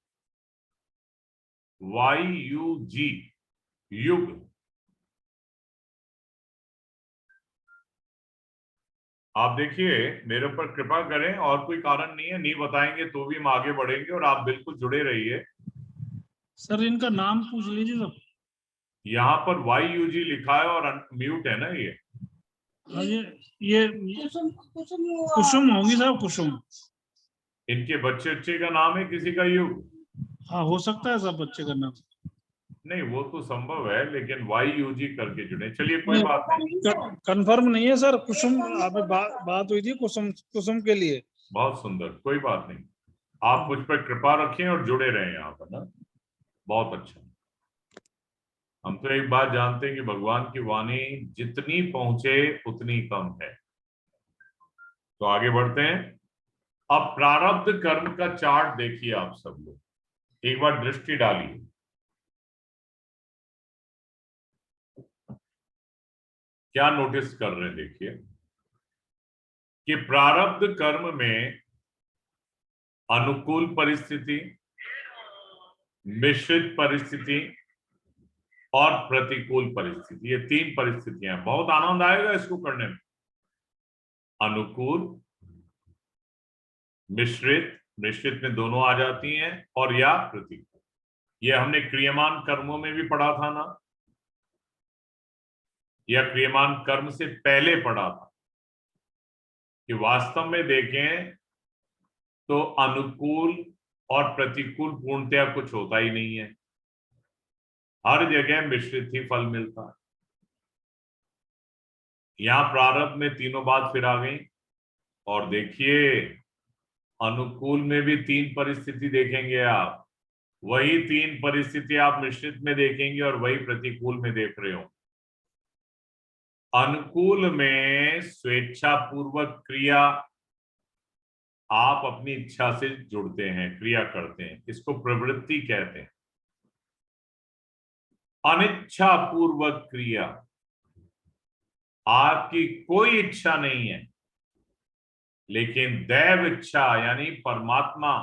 Speaker 2: वाईयूजी युग, आप देखिए मेरे ऊपर कृपा करें, और कोई कारण नहीं है, नहीं बताएंगे तो भी हम आगे बढ़ेंगे और आप बिल्कुल जुड़े रहिए।
Speaker 9: सर इनका नाम पूछ लीजिए सब।
Speaker 2: यहाँ पर वाईयूजी लिखा है और म्यूट है ना ये।
Speaker 9: हाँ ये कुसुम होंगी साहब, कुसुम।
Speaker 2: इनके बच्चे का नाम है किसी का युग?
Speaker 9: हाँ हो सकता है सब बच्चे का नाम।
Speaker 2: नहीं वो तो संभव है, लेकिन वाईयूजी करके जुड़े। चलिए कोई बात नहीं,
Speaker 9: कंफर्म नहीं है सर। कुसुम आप बात हुई थी कुसुम, कुसुम के लिए।
Speaker 2: बहुत सुंदर, कोई बात नहीं, आप मुझ पर कृपा रखें और जुड़े रहें यहाँ पर ना, बहुत अच्छा। हम तो एक बात जानते हैं कि भगवान की वाणी जितनी पहुंचे उतनी कम है। तो आगे बढ़ते हैं। अब प्रारब्ध कर्म का चार्ट देखिए आप सब लोग, एक बार दृष्टि डालिए। क्या नोटिस कर रहे हैं? देखिए कि प्रारब्ध कर्म में अनुकूल परिस्थिति, मिश्रित परिस्थिति और प्रतिकूल परिस्थिति, ये तीन परिस्थितियां। बहुत आनंद आएगा इसको करने में। अनुकूल, मिश्रित, मिश्रित में दोनों आ जाती हैं, और या प्रतिकूल। ये हमने क्रियमान कर्मों में भी पढ़ा था ना, या क्रियमान कर्म से पहले पढ़ा था कि वास्तव में देखें तो अनुकूल और प्रतिकूल पूर्णतया कुछ होता ही नहीं है, हर जगह मिश्रित ही फल मिलता है। यहां प्रारब्ध में तीनों बात फिर आ गई, और देखिए अनुकूल में भी तीन परिस्थिति देखेंगे आप, वही तीन परिस्थिति आप मिश्रित में देखेंगे और वही प्रतिकूल में देख रहे हो। अनुकूल में स्वेच्छा पूर्वक क्रिया, आप अपनी इच्छा से जुड़ते हैं, क्रिया करते हैं, इसको प्रवृत्ति कहते हैं। अनिच्छा पूर्वक क्रिया, आपकी कोई इच्छा नहीं है, लेकिन दैव इच्छा यानी परमात्मा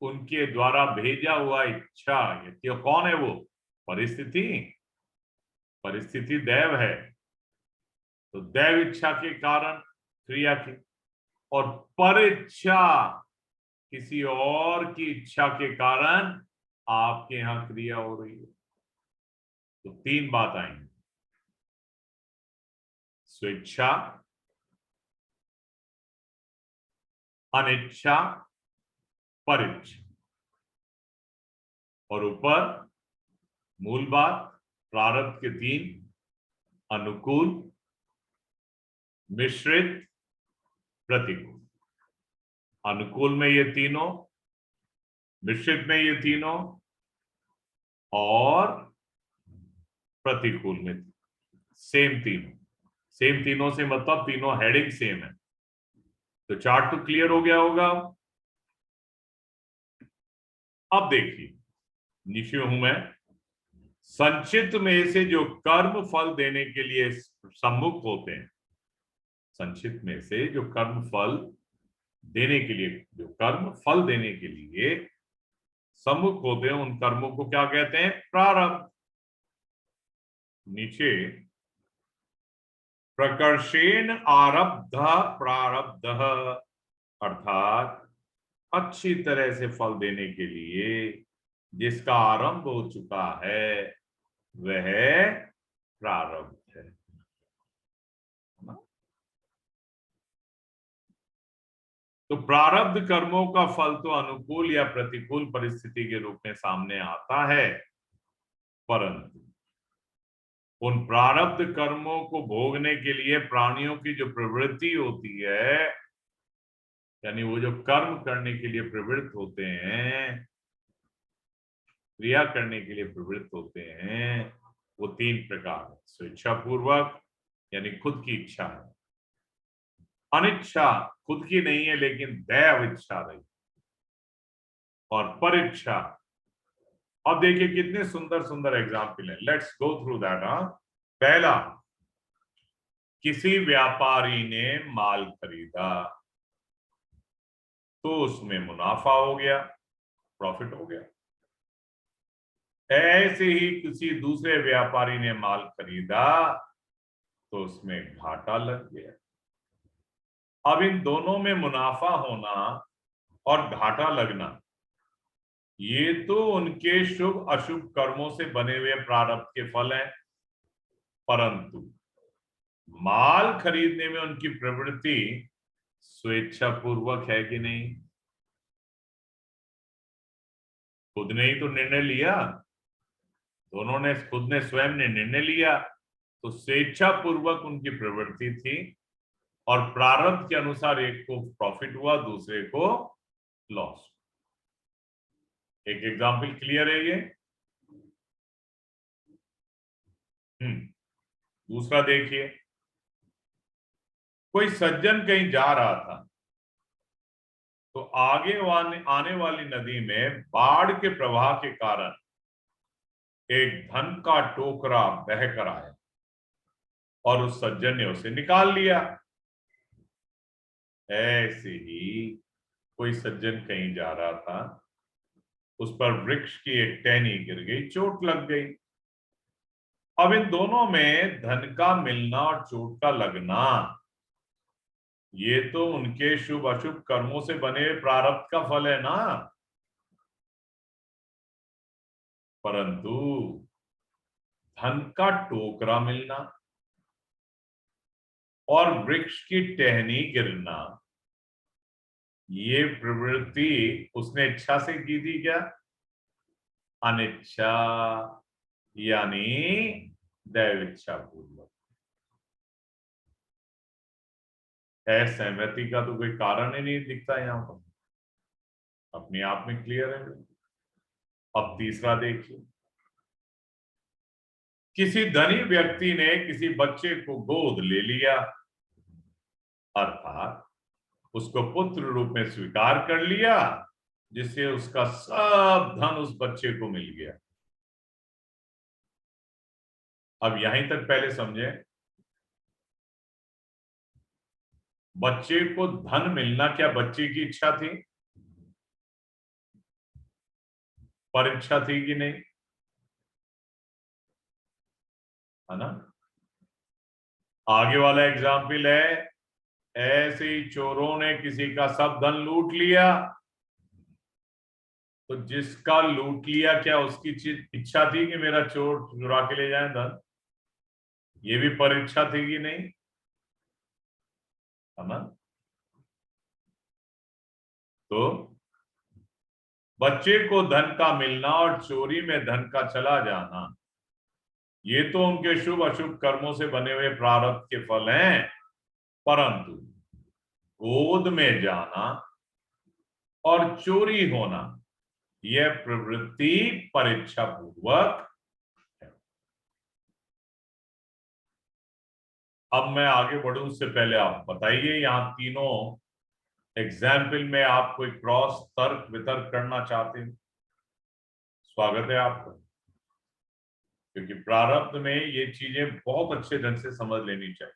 Speaker 2: उनके द्वारा भेजा हुआ इच्छा, ये कौन है? वो परिस्थिति, परिस्थिति दैव है। तो दैव इच्छा के कारण क्रिया की, और पर इच्छा किसी और की इच्छा के कारण आपके यहां क्रिया हो रही है। तो 3 बात आएंगी, स्वेच्छा, अनिच्छा, परिच्छा। और ऊपर मूल बात प्रारब्ध के 3, अनुकूल, मिश्रित, प्रतिकूल। अनुकूल में ये तीनों, मिश्रित में ये तीनों, और प्रतिकूल में सेम तीनों। सेम तीनों से मतलब तीनों हेडिंग सेम है। तो चार्ट तो क्लियर हो गया होगा। अब देखिए, नीचे हूं मैं। संचित में से जो कर्म फल देने के लिए सम्मुख होते हैं, संचित में से जो कर्म फल देने के लिए, जो कर्म फल देने के लिए सम्मुख होते हैं, उन कर्मों को क्या कहते हैं? प्रारब्ध। नीचे प्रकर्षेण आरब्ध प्रारब्ध, अर्थात अच्छी तरह से फल देने के लिए जिसका आरंभ हो चुका है वह प्रारब्ध है। तो प्रारब्ध कर्मों का फल तो अनुकूल या प्रतिकूल परिस्थिति के रूप में सामने आता है, परंतु उन प्रारब्ध कर्मों को भोगने के लिए प्राणियों की जो प्रवृत्ति होती है, यानी वो जो कर्म करने के लिए प्रवृत्त होते हैं, क्रिया करने के लिए प्रवृत्त होते हैं, वो 3 प्रकार है। स्वेच्छा पूर्वक यानी खुद की इच्छा है, अनिच्छा खुद की नहीं है लेकिन दैव इच्छा रही, और परिच्छा। अब देखिए कितने सुंदर सुंदर एग्जाम्पल है। Let's go through that. पहला, किसी व्यापारी ने माल खरीदा तो उसमें मुनाफा हो गया, प्रॉफिट हो गया। ऐसे ही किसी दूसरे व्यापारी ने माल खरीदा तो उसमें घाटा लग गया। अब इन दोनों में मुनाफा होना और घाटा लगना, ये तो उनके शुभ अशुभ कर्मों से बने हुए प्रारब्ध के फल हैं, परंतु माल खरीदने में उनकी प्रवृत्ति स्वेच्छा पूर्वक है कि नहीं? खुद ने ही तो निर्णय लिया, दोनों ने, खुद ने स्वयं ने निर्णय लिया, तो स्वेच्छा पूर्वक उनकी प्रवृत्ति थी और प्रारब्ध के अनुसार एक को प्रॉफिट हुआ, दूसरे को लॉस। एक एग्जाम्पल क्लियर है ये? दूसरा देखिए, कोई सज्जन कहीं जा रहा था तो आगे आने वाली नदी में बाढ़ के प्रवाह के कारण एक धन का टोकरा बहकर आया और उस सज्जन ने उसे निकाल लिया। ऐसे ही कोई सज्जन कहीं जा रहा था, उस पर वृक्ष की एक टहनी गिर गई, चोट लग गई। अब इन दोनों में धन का मिलना और चोट का लगना, ये तो उनके शुभ अशुभ कर्मों से बने प्रारब्ध का फल है ना। परंतु धन का टोकरा मिलना और वृक्ष की टहनी गिरना, ये प्रवृत्ति उसने इच्छा से की थी क्या? अनिच्छा यानी दैव इच्छा पूर्वक। असहमति का तो कोई कारण ही नहीं दिखता यहां पर, अपने आप में क्लियर है। अब तीसरा देखिए, किसी धनी व्यक्ति ने किसी बच्चे को गोद ले लिया, अर्थात उसको पुत्र रूप में स्वीकार कर लिया, जिससे उसका सब धन उस बच्चे को मिल गया। अब यहीं तक पहले समझे, बच्चे को धन मिलना क्या बच्चे की इच्छा थी? पर इच्छा थी कि नहीं? है ना? आगे वाला एग्जाम्पल है, ऐसे ही चोरों ने किसी का सब धन लूट लिया तो जिसका लूट लिया, क्या उसकी इच्छा थी कि मेरा चोर चुरा के ले जाए धन? ये भी पर इच्छा थी कि नहीं, है ना? तो बच्चे को धन का मिलना और चोरी में धन का चला जाना, ये तो उनके शुभ अशुभ कर्मों से बने हुए प्रारब्ध के फल हैं, परंतु गोद में जाना और चोरी होना, यह प्रवृत्ति परीक्षा पूर्वक है। अब मैं आगे बढ़ूं उससे पहले आप बताइए, यहाँ तीनों एग्जाम्पल में आप कोई क्रॉस तर्क वितर्क करना चाहते हैं? स्वागत है आपका, क्योंकि प्रारब्ध में ये चीजें बहुत अच्छे ढंग से समझ लेनी चाहिए।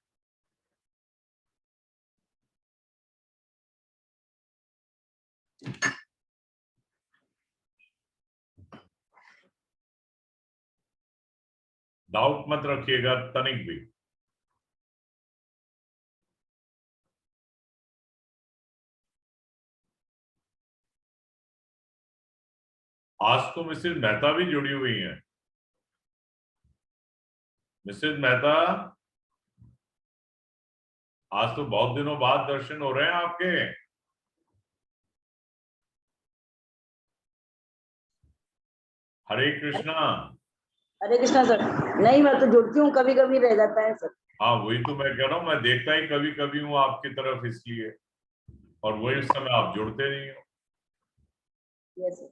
Speaker 2: डाउट मत रखिएगा तनिक भी। आज तो मिसेज मेहता भी जुड़ी हुई हैं। मिसेज मेहता, आज तो बहुत दिनों बाद दर्शन हो रहे हैं आपके। हरे कृष्णा।
Speaker 12: हरे कृष्णा सर। नहीं, मैं तो जुड़ती हूँ, कभी कभी रह जाता है सर।
Speaker 2: हाँ, वही तो मैं कह रहा हूँ, मैं देखता ही कभी कभी हूँ आपकी तरफ, इसलिए। और वही उस समय आप जुड़ते नहीं हो।
Speaker 12: Yes sir.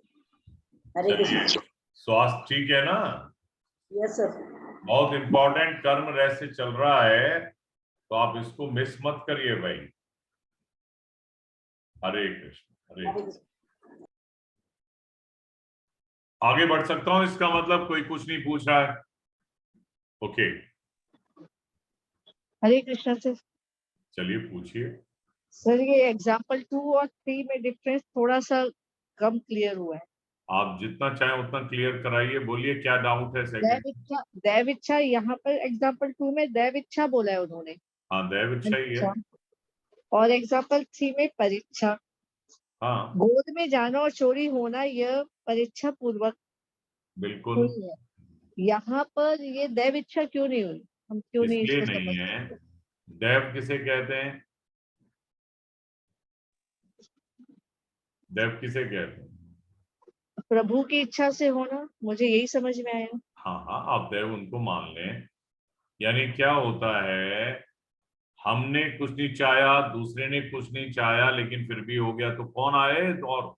Speaker 12: हरे कृष्णा।
Speaker 2: स्वास्थ्य ठीक है ना?
Speaker 12: Yes sir.
Speaker 2: बहुत इंपॉर्टेंट कर्म रहस्य चल रहा है, तो आप इसको मिस मत करिए भाई। हरे कृष्ण। हरे कृष्ण। आगे बढ़ सकता हूँ? इसका मतलब कोई कुछ नहीं पूछ रहा है? ओके,
Speaker 8: हरे कृष्ण सर।
Speaker 2: चलिए पूछिए।
Speaker 8: सर ये एग्जाम्पल 2 और 3 में डिफरेंस थोड़ा सा कम क्लियर हुआ है।
Speaker 2: आप जितना चाहें उतना क्लियर कराइए, बोलिए क्या डाउट है। सेकंड,
Speaker 8: दैव इच्छा यहाँ पर एग्जाम्पल 2 में दैव इच्छा बोला है उन्होंने।
Speaker 2: हाँ दैव इच्छा ही है।
Speaker 8: और एग्जाम्पल 3 में परीक्षा।
Speaker 2: हाँ
Speaker 8: गोद में जाना और चोरी होना यह परीक्षा पूर्वक
Speaker 2: बिल्कुल
Speaker 8: हुई है। यहाँ पर ये दैव इच्छा क्यों नहीं हुई? हम क्यों नहीं
Speaker 2: इसलिए
Speaker 8: इसको
Speaker 2: नहीं
Speaker 8: समझ?
Speaker 2: है। दैव किसे कहते हैं? दैव किसे कहते हैं?
Speaker 8: प्रभु की इच्छा से होना, मुझे यही समझ में आया।
Speaker 2: हाँ हाँ, आप दैव उनको मान लें। यानी क्या होता है, हमने कुछ नहीं चाहा, दूसरे ने कुछ नहीं चाहा, लेकिन फिर भी हो गया, तो कौन आए और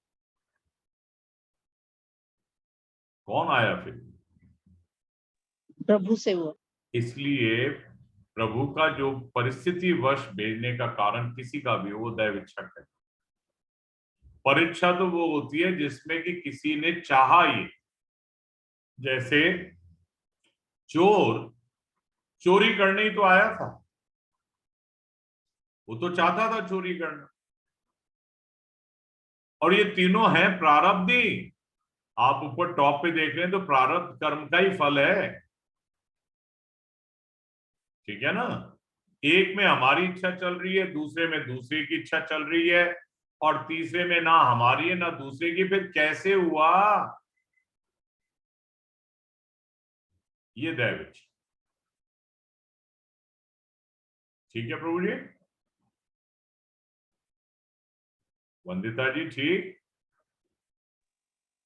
Speaker 2: कौन आया फिर?
Speaker 8: प्रभु से हुआ।
Speaker 2: इसलिए प्रभु का जो परिस्थिति वश भेजने का कारण किसी का भी हो, वो दैव इच्छा है। परीक्षा तो वो होती है जिसमें कि किसी ने चाहा ये, जैसे चोर चोरी करने ही तो आया था, वो तो चाहता था चोरी करना। और ये तीनों हैं प्रारब्धी। आप ऊपर टॉप पे देख रहे हैं तो प्रारब्ध कर्म का ही फल है, ठीक है ना? एक में हमारी इच्छा चल रही है, दूसरे में दूसरे की इच्छा चल रही है, और तीसरे में ना हमारी है ना दूसरे की। फिर कैसे हुआ? ये दैव इच्छा। ठीक है प्रभु जी? वंदिता जी ठीक?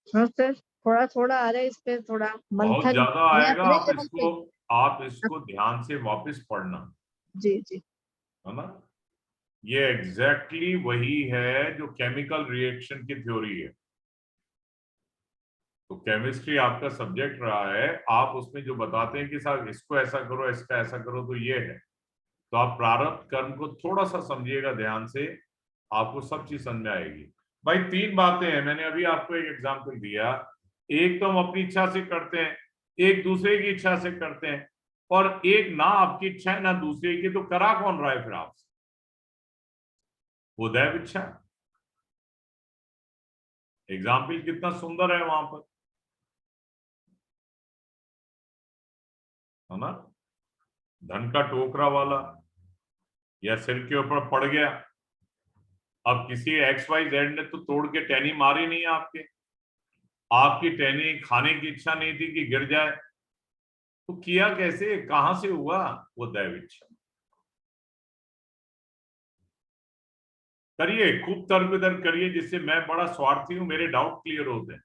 Speaker 8: हाँ सर, थोड़ा थोड़ा आ रहा है, इस पे थोड़ा
Speaker 2: बहुत
Speaker 8: मंथन।
Speaker 2: ज्यादा
Speaker 8: मैं
Speaker 2: आएगा।
Speaker 8: अपने
Speaker 2: आप इसको ध्यान से वापस पढ़ना,
Speaker 8: जी जी।
Speaker 2: है ना? ये एग्जैक्टली वही है जो केमिकल रिएक्शन की थ्योरी है। तो केमिस्ट्री आपका सब्जेक्ट रहा है, आप उसमें जो बताते हैं कि साहब इसको ऐसा करो, इसका ऐसा करो, तो ये है। तो आप प्रारब्ध कर्म को थोड़ा सा समझिएगा ध्यान से, आपको सब चीज समझ में आएगी। भाई तीन बातें हैं, मैंने अभी आपको एक एग्जाम्पल दिया। एक तो हम अपनी इच्छा से करते हैं, एक दूसरे की इच्छा से करते हैं, और एक ना आपकी इच्छा है ना दूसरे की। तो करा कौन रहा है फिर आपसे? वो दैव इच्छा। एग्जाम्पल कितना सुंदर है वहां पर, है ना? धन का टोकरा वाला या सिर के ऊपर पड़ गया। अब किसी XYZ ने तो तोड़ के टैनी मारी नहीं आपके, आग की टहनी खाने की इच्छा नहीं थी कि गिर जाए, तो किया कैसे, कहां से हुआ? वो दैव इच्छा। करिए, खूब तर्क वितर्क करिए, जिससे मैं बड़ा स्वार्थी हूं, मेरे डाउट क्लियर होते हैं।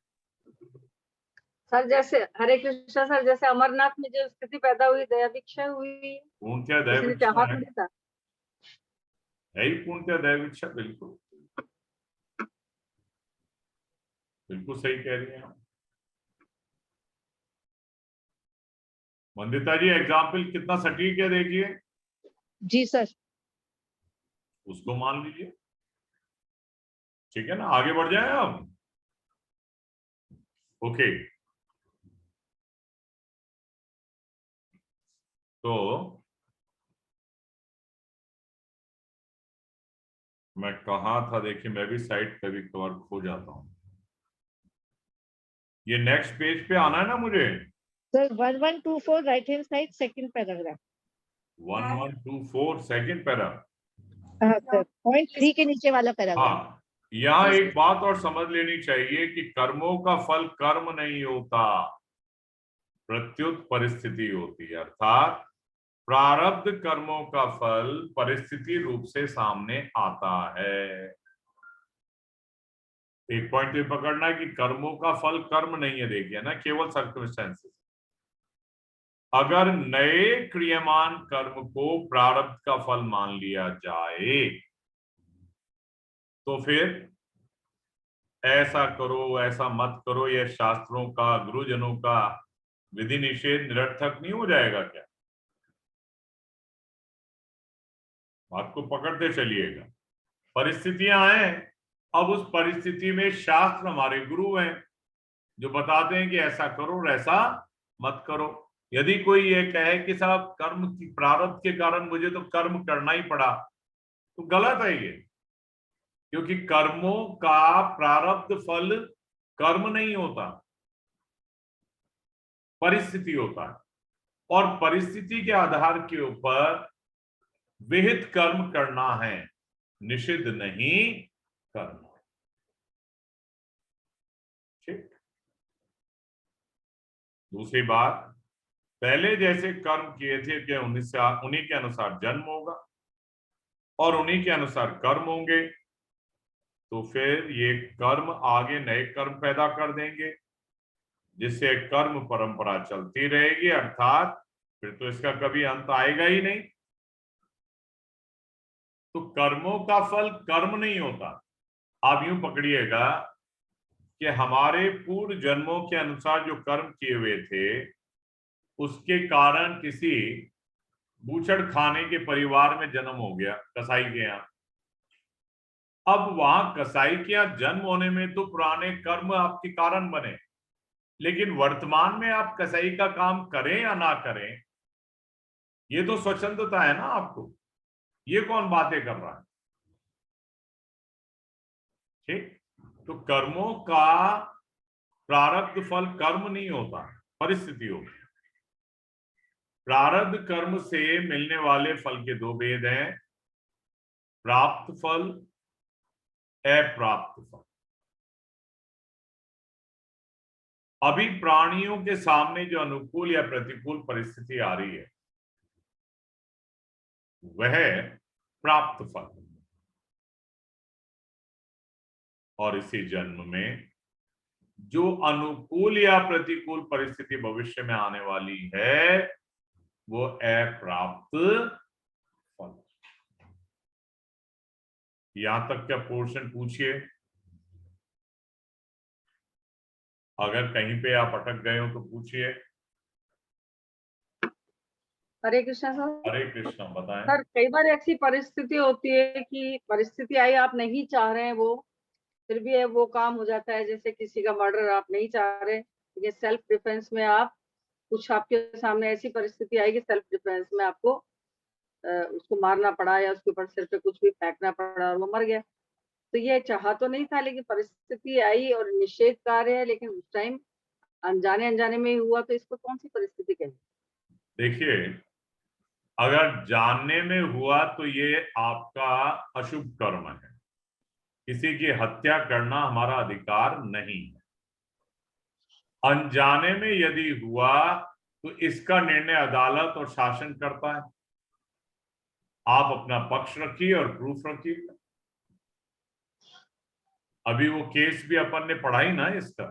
Speaker 13: सर जैसे हरे कृष्णा सर, जैसे अमरनाथ में जो स्थिति पैदा हुई, दयाभिक्षा हुई,
Speaker 2: पूर्णतया दैव
Speaker 13: किसी ने
Speaker 2: इच्छा
Speaker 13: चाहा
Speaker 2: है,
Speaker 13: थोड़ी था।
Speaker 2: है ही पूर्णतया दैव इच्छा। बिल्कुल बिल्कुल सही कह रही हैं आप। वंदिता जी, एग्जाम्पल कितना सटीक है देखिए,
Speaker 8: जी सर।
Speaker 2: उसको मान लीजिए। ठीक है ना, आगे बढ़ जाए अब। ओके, तो मैं कहा था, देखिए मैं भी साइट कभी कभार खो जाता हूं। ये नेक्स्ट पेज पे आना है ना मुझे।
Speaker 8: Sir 1124 right hand side second paragraph.
Speaker 2: 1124 second para.
Speaker 8: हाँ सर, पॉइंट 3 के नीचे वाला पैराग्राफ।
Speaker 2: हाँ, यहाँ एक बात और समझ लेनी चाहिए कि कर्मों का फल कर्म नहीं होता, प्रत्युत परिस्थिति होती है। अर्थात प्रारब्ध कर्मों का फल परिस्थिति रूप से सामने आता है। एक पॉइंट ये पकड़ना है कि कर्मों का फल कर्म नहीं है, देखिए ना, केवल सर्कमस्टेंसेस। अगर नए क्रियमान कर्म को प्रारब्ध का फल मान लिया जाए तो फिर ऐसा करो ऐसा मत करो, यह शास्त्रों का, गुरुजनों का विधि निषेध निरर्थक नहीं हो जाएगा क्या? बात को पकड़ते चलिएगा। परिस्थितियां हैं, अब उस परिस्थिति में शास्त्र हमारे गुरु हैं जो बताते हैं कि ऐसा करो और ऐसा मत करो। यदि कोई ये कहे कि साहब कर्म की प्रारब्ध के कारण मुझे तो कर्म करना ही पड़ा, तो गलत है ये, क्योंकि कर्मों का प्रारब्ध फल कर्म नहीं होता, परिस्थिति होता है, और परिस्थिति के आधार के ऊपर विहित कर्म करना है, निषिद्ध नहीं करना। ठीक। दूसरी बात, पहले जैसे कर्म किए थे कि उन्हीं के अनुसार जन्म होगा और उन्हीं के अनुसार कर्म होंगे, तो फिर ये कर्म आगे नए कर्म पैदा कर देंगे, जिससे कर्म परंपरा चलती रहेगी, अर्थात फिर तो इसका कभी अंत आएगा ही नहीं। तो कर्मों का फल कर्म नहीं होता। आप यूं पकड़िएगा कि हमारे पूर्व जन्मों के अनुसार जो कर्म किए हुए थे, उसके कारण किसी बूचड़ खाने के परिवार में जन्म हो गया, कसाई के यहाँ। अब वहां कसाई के यहाँ जन्म होने में तो पुराने कर्म आपके कारण बने, लेकिन वर्तमान में आप कसाई का काम करें या ना करें, ये तो स्वतंत्रता है ना आपको। ये कौन बातें कर रहा है? ठीक। तो कर्मों का प्रारब्ध फल कर्म नहीं होता, परिस्थिति होती। प्रारब्ध कर्म से मिलने वाले फल के दो भेद हैं, प्राप्त फल, अप्राप्त फल। अभी प्राणियों के सामने जो अनुकूल या प्रतिकूल परिस्थिति आ रही है, वह प्राप्त फल, और इसी जन्म में जो अनुकूल या प्रतिकूल परिस्थिति भविष्य में आने वाली है, वो अप्राप्त फल। यहां तक क्या पोर्शन पूछिए, अगर कहीं पे आप अटक गए हो तो पूछिए।
Speaker 13: हरे कृष्णा सर।
Speaker 2: हरे कृष्णा, बताएं।
Speaker 13: सर कई बार ऐसी परिस्थिति होती है कि परिस्थिति आई, आप नहीं चाह रहे हैं वो, फिर भी वो काम हो जाता है, जैसे किसी का मर्डर आप नहीं चाह रहे, ये सेल्फ डिफेंस में आप कुछ, आपके सामने ऐसी परिस्थिति आएगी सेल्फ डिफेंस में आपको उसको मारना पड़ा या उसके ऊपर सिर पे कुछ भी फेंकना पड़ा और वो मर गया। तो ये चाहा तो नहीं था, लेकिन परिस्थिति आई और निषेध कार्य है, लेकिन उस टाइम अनजाने अनजाने में ही हुआ, तो इसको कौन सी परिस्थिति कहें?
Speaker 2: देखिए, अगर जानने में हुआ तो ये आपका अशुभ कर्म है। किसी की हत्या करना हमारा अधिकार नहीं है। अनजाने में यदि हुआ तो इसका निर्णय अदालत और शासन करता है। आप अपना पक्ष रखिए और प्रूफ रखिए। अभी वो केस भी अपन ने पढ़ा ही ना इसका।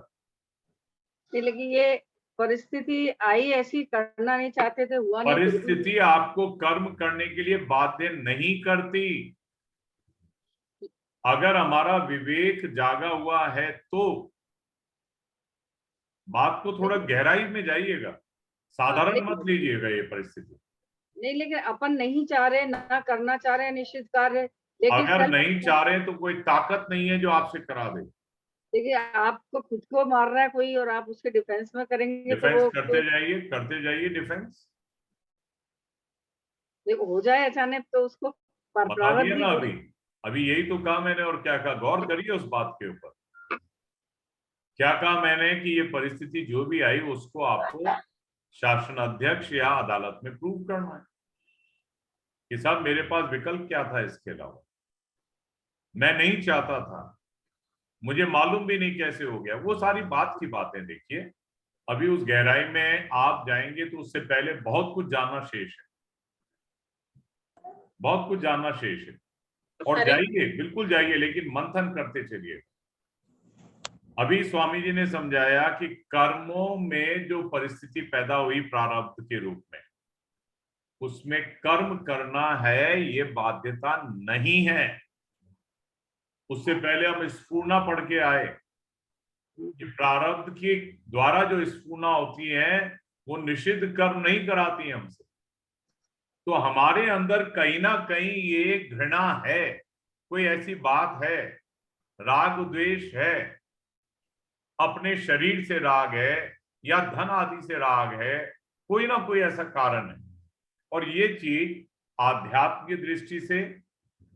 Speaker 13: लेकिन ये परिस्थिति आई, ऐसी करना नहीं चाहते थे, हुआ नहीं।
Speaker 2: परिस्थिति आपको कर्म करने के लिए बाध्य नहीं करती। अगर हमारा विवेक जागा हुआ है तो बात को थोड़ा गहराई में जाइएगा, साधारण मत लीजिएगा ये परिस्थिति।
Speaker 13: नहीं, लेकिन अपन नहीं चाह रहे, ना करना चाह रहे निश्चित कार्य, लेकिन
Speaker 2: अगर नहीं चाह रहे तो कोई ताकत नहीं है जो आपसे करा दे।
Speaker 13: देखिए, आपको खुद को मार रहा है कोई और आप उसके डिफेंस में करेंगे
Speaker 2: डिफेंस
Speaker 13: तो
Speaker 2: करते जाइए डिफेंस।
Speaker 13: देखो हो जाए अचानक तो उसको
Speaker 2: बता दिया ना अभी यही तो कहा मैंने। और क्या कहा, गौर करिए उस बात के ऊपर। क्या कहा मैंने कि ये परिस्थिति जो भी आई उसको आपको शासन अध्यक्ष या अदालत में प्रूव करना है कि साहब मेरे पास विकल्प क्या था, इसके अलावा मैं नहीं चाहता था, मुझे मालूम भी नहीं कैसे हो गया। वो सारी बात की बातें देखिए। अभी उस गहराई में आप जाएंगे तो उससे पहले बहुत कुछ जानना शेष है, बहुत कुछ जानना शेष है। और जाइए, बिल्कुल जाइए, लेकिन मंथन करते चलिए। अभी स्वामी जी ने समझाया कि कर्मों में जो परिस्थिति पैदा हुई प्रारब्ध के रूप में, उसमें कर्म करना है ये बाध्यता नहीं है। उससे पहले हम स्फूर्णा पढ़ के आए कि प्रारब्ध के द्वारा जो स्फूर्णा होती है वो निषिद्ध कर्म नहीं कराती है हमसे। तो हमारे अंदर कहीं ना कहीं ये घृणा है, कोई ऐसी बात है, राग द्वेष है, अपने शरीर से राग है या धन आदि से राग है, कोई ना कोई ऐसा कारण है। और ये चीज आध्यात्म की दृष्टि से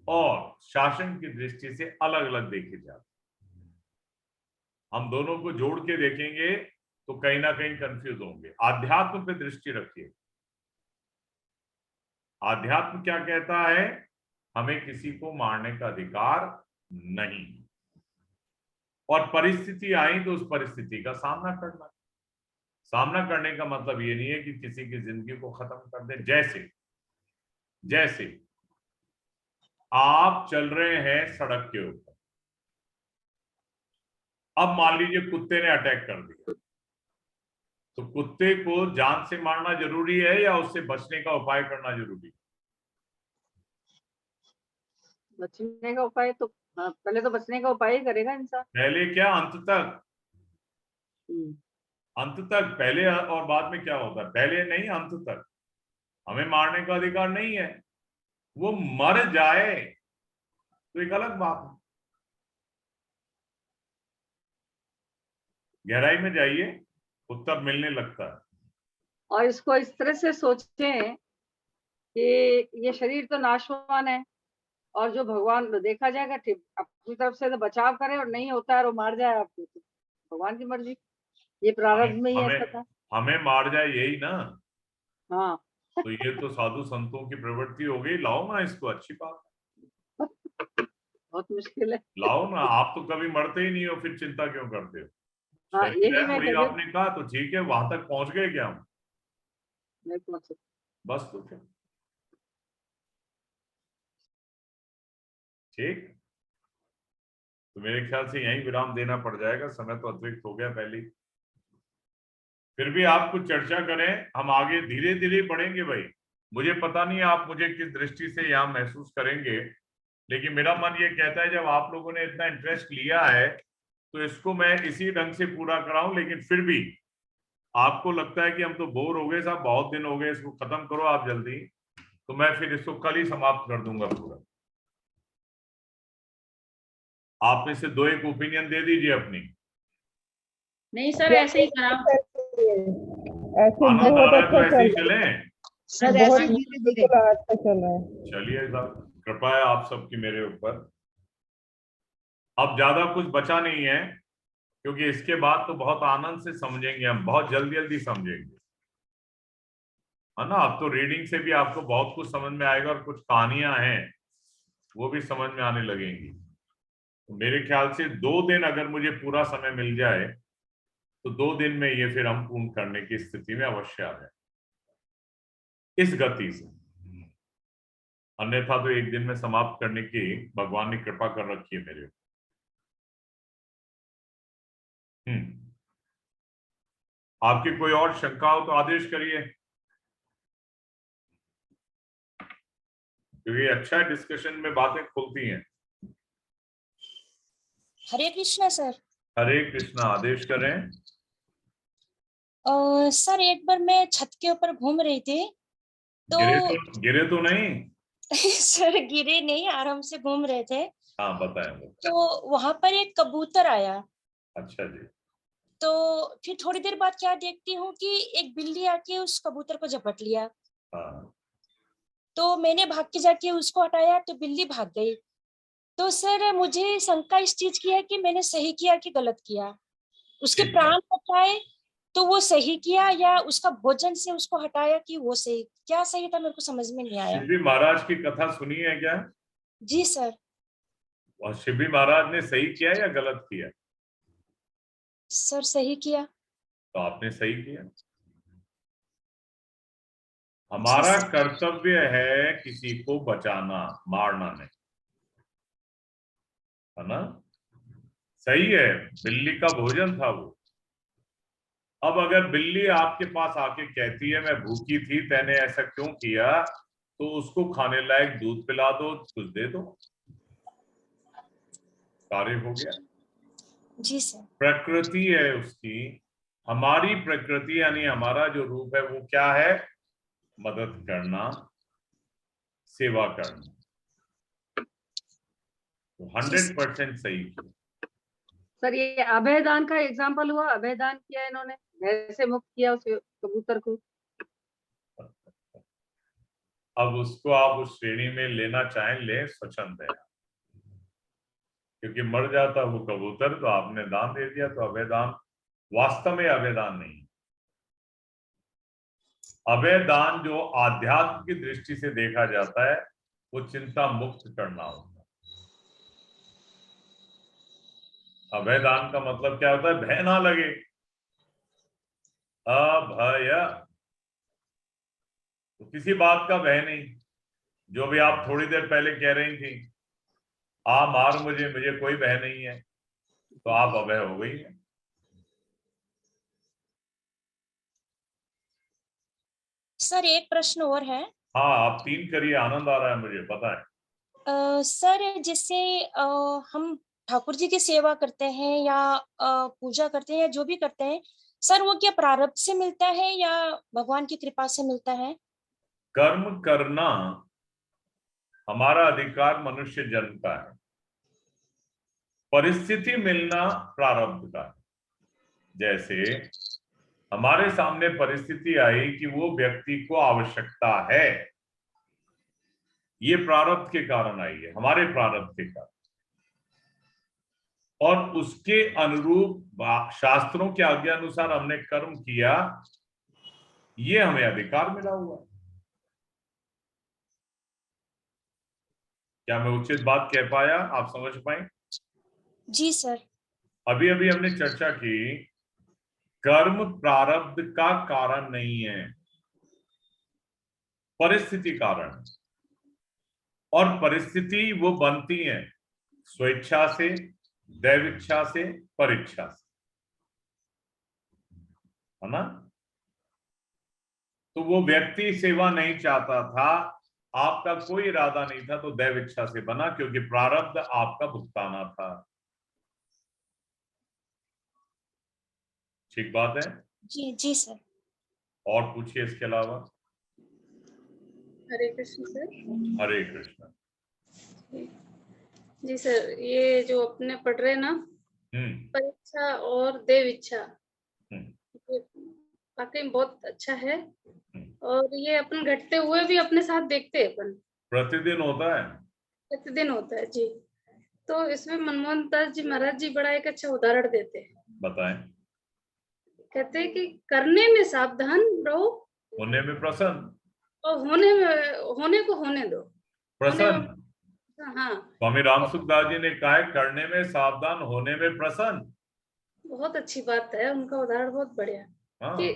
Speaker 2: और शासन की दृष्टि से अलग अलग देखी जाती। हम दोनों को जोड़ के देखेंगे तो कहीं ना कहीं कंफ्यूज होंगे। आध्यात्म पे दृष्टि रखिए। आध्यात्म क्या कहता है? हमें किसी को मारने का अधिकार नहीं, और परिस्थिति आई तो उस परिस्थिति का सामना करना। सामना करने का मतलब ये नहीं है कि किसी की जिंदगी को खत्म कर दे। जैसे आप चल रहे हैं सड़क के ऊपर, अब मान लीजिए कुत्ते ने अटैक कर दिया, तो कुत्ते को जान से मारना जरूरी है या उससे बचने का उपाय करना जरूरी है?
Speaker 13: बचने का उपाय तो पहले तो बचने का उपाय ही करेगा इंसान।
Speaker 2: पहले क्या, अंत तक। अंत तक, पहले और बाद में क्या होता है? पहले नहीं, अंत तक। हमें मारने का अधिकार नहीं है। वो मर जाए तो एक अलग बात है। गहराई में जाइए, उत्तर मिलने लगता है।
Speaker 13: और इसको इस तरह से सोचें कि ये शरीर तो नाशवान है, और जो भगवान देखा जाएगा, ठीक अपनी तरफ से तो बचाव करे, और नहीं होता है वो मार जाए आपको, तो भगवान की मर्जी। ये प्रारब्ध में ही ऐसा था।
Speaker 2: हमें मार जाए यही ना।
Speaker 13: हाँ।
Speaker 2: तो ये तो साधु संतों की प्रवृत्ति हो गई। लाओ ना इसको, अच्छी बात है।
Speaker 13: बहुत मुश्किल है।
Speaker 2: लाओ ना। आप तो कभी मरते ही नहीं हो, फिर चिंता क्यों करते हो?
Speaker 13: हाँ, यही मैं
Speaker 2: वही आपने कहा, तो ठीक है, वहां तक पहुंच गए क्या हम?
Speaker 13: नहीं पहुंचे
Speaker 2: बस तो फिर ठीक। तो मेरे ख्याल से यहीं विराम देना पड़ जाएगा, समय तो अतिरिक्त हो गया पहले। फिर भी आप कुछ चर्चा करें, हम आगे धीरे धीरे बढ़ेंगे भाई। मुझे पता नहीं आप मुझे किस दृष्टि से यहाँ महसूस करेंगे, लेकिन मेरा मन ये कहता है जब आप लोगों ने इतना इंटरेस्ट लिया है तो इसको मैं इसी ढंग से पूरा कराऊं। लेकिन फिर भी आपको लगता है कि हम तो बोर हो गए साहब, बहुत दिन हो गए, इसको खत्म करो आप जल्दी, तो मैं फिर इसको कल ही समाप्त कर दूंगा पूरा। आप में से दो एक ओपिनियन दे दीजिए अपनी।
Speaker 3: नहीं सर, ऐसे ही करा।
Speaker 6: ऐसे
Speaker 2: आनंद आ रहा है तो ऐसे ही चले।
Speaker 8: सर ऐसे धीरे-धीरे।
Speaker 6: अच्छा चल रहा है।
Speaker 2: चलिए साहब, कृपा है आप सबकी मेरे ऊपर। अब ज्यादा कुछ बचा नहीं है, क्योंकि इसके बाद तो बहुत आनंद से समझेंगे हम, बहुत जल्दी जल्दी समझेंगे, है ना। अब तो रीडिंग से भी आपको बहुत कुछ समझ में आएगा, और कुछ कहानियां हैं वो भी समझ में आने लगेंगी। तो मेरे ख्याल से 2 दिन अगर मुझे पूरा समय मिल जाए तो 2 दिन में ये फिर हम पूर्ण करने की स्थिति में अवश्य आ जाए इस गति से। अन्यथा तो 1 दिन में समाप्त करने की भगवान ने कृपा कर रखी है मेरे। आपकी कोई और शंका हो तो आदेश करिए, क्योंकि अच्छा डिस्कशन में बातें खुलती हैं।
Speaker 14: हरे कृष्णा सर।
Speaker 2: हरे कृष्णा, आदेश करें।
Speaker 14: सर एक बार मैं छत के ऊपर घूम रही थी तो
Speaker 2: गिरे तो नहीं?
Speaker 14: सर गिरे नहीं, आराम से घूम रहे थे।
Speaker 2: हाँ बताएं।
Speaker 14: तो वहां पर एक कबूतर आया।
Speaker 2: अच्छा जी।
Speaker 14: तो फिर थोड़ी देर बाद क्या देखती हूँ कि एक बिल्ली आके उस कबूतर को झपट लिया।
Speaker 2: हाँ।
Speaker 14: तो मैंने भाग के जाके उसको हटाया तो बिल्ली भाग गई। तो सर मुझे शंका इस चीज की है कि मैंने सही किया कि गलत किया। उसके प्राण बचाए तो वो सही किया, या उसका भोजन से उसको हटाया कि वो सही, क्या सही था मेरे को समझ में नहीं आया।
Speaker 2: शिवजी महाराज की कथा सुनी है क्या?
Speaker 14: जी सर।
Speaker 2: और शिवजी महाराज ने सही किया या गलत किया?
Speaker 14: सर सही किया।
Speaker 2: तो आपने सही किया। हमारा कर्तव्य है किसी को बचाना, मारना नहीं, है ना? सही है, बिल्ली का भोजन था वो। अब अगर बिल्ली आपके पास आके कहती है मैं भूखी थी, तैने ऐसा क्यों किया, तो उसको खाने लायक दूध पिला दो, कुछ दे दो, कार्य हो गया।
Speaker 14: जी सर।
Speaker 2: प्रकृति है उसकी। हमारी प्रकृति यानी हमारा जो रूप है वो क्या है? मदद करना, सेवा करना। तो 100% सही किया।
Speaker 13: सर ये अभयदान का एग्जाम्पल हुआ, अभयदान किया इन्होंने, भय से मुक्त किया उस कबूतर को।
Speaker 2: अब उसको आप उस श्रेणी में लेना चाहें ले, स्वच्छंद है, क्योंकि मर जाता वो कबूतर तो आपने दान दे दिया। तो अभयदान वास्तव में अभयदान नहीं। अभयदान जो आध्यात्म की दृष्टि से देखा जाता है वो चिंता मुक्त करना होता है। अभयदान का मतलब क्या होता है? भय ना लगे, अभय, तो किसी बात का भय नहीं। जो भी आप थोड़ी देर पहले कह रही थी, मार मुझे, मुझे कोई भय नहीं है, तो आप अभय हो गई है।
Speaker 14: सर एक प्रश्न और है।
Speaker 2: हाँ आप 3 करिए, आनंद आ रहा है मुझे, पता है।
Speaker 14: सर जैसे हम ठाकुर जी की सेवा करते हैं या पूजा करते हैं या जो भी करते हैं, सर वो क्या प्रारब्ध से मिलता है या भगवान की कृपा से मिलता है?
Speaker 2: कर्म करना हमारा अधिकार मनुष्य जन्म का है, परिस्थिति मिलना प्रारब्ध का है। जैसे हमारे सामने परिस्थिति आई कि वो व्यक्ति को आवश्यकता है, ये प्रारब्ध के कारण आई है, हमारे प्रारब्ध के कारण, और उसके अनुरूप शास्त्रों के आज्ञा अनुसार हमने कर्म किया, ये हमें अधिकार मिला हुआ। क्या मैं उचित बात कह पाया? आप समझ पाए?
Speaker 14: जी सर।
Speaker 2: अभी अभी हमने चर्चा की, कर्म प्रारब्ध का कारण नहीं है, परिस्थिति कारण। और परिस्थिति वो बनती है स्वेच्छा से, दैविच्छा से, परीक्षा से, है ना? तो वो व्यक्ति सेवा नहीं चाहता था, आपका कोई इरादा नहीं था, तो दैविच्छा से बना, क्योंकि प्रारब्ध आपका भुगताना था। ठीक बात है?
Speaker 14: जी जी सर।
Speaker 2: और पूछिए इसके अलावा।
Speaker 10: हरे कृष्ण सर।
Speaker 2: हरे कृष्ण।
Speaker 10: जी सर, ये जो अपने पढ़ रहे हैं ना, परीक्षा और देव इच्छा, ये वाकई बहुत अच्छा है। और ये अपन घटते हुए भी अपने साथ देखते हैं, अपन
Speaker 2: प्रतिदिन होता है,
Speaker 10: प्रतिदिन होता है जी। तो इसमें मनमोहन दास जी महाराज जी बड़ा एक अच्छा उदाहरण देते हैं।
Speaker 2: बताएं।
Speaker 10: कहते हैं कि करने में सावधान रहो,
Speaker 2: होने में प्रसन्न,
Speaker 10: और होने को होने दो,
Speaker 2: प्रसन्न।
Speaker 10: हाँ।
Speaker 2: स्वामी रामसुखदास जी ने कहा है, करने में सावधान, होने में प्रसन्न।
Speaker 10: बहुत अच्छी बात है, उनका उदाहरण बहुत बढ़िया
Speaker 2: हाँ
Speaker 10: कि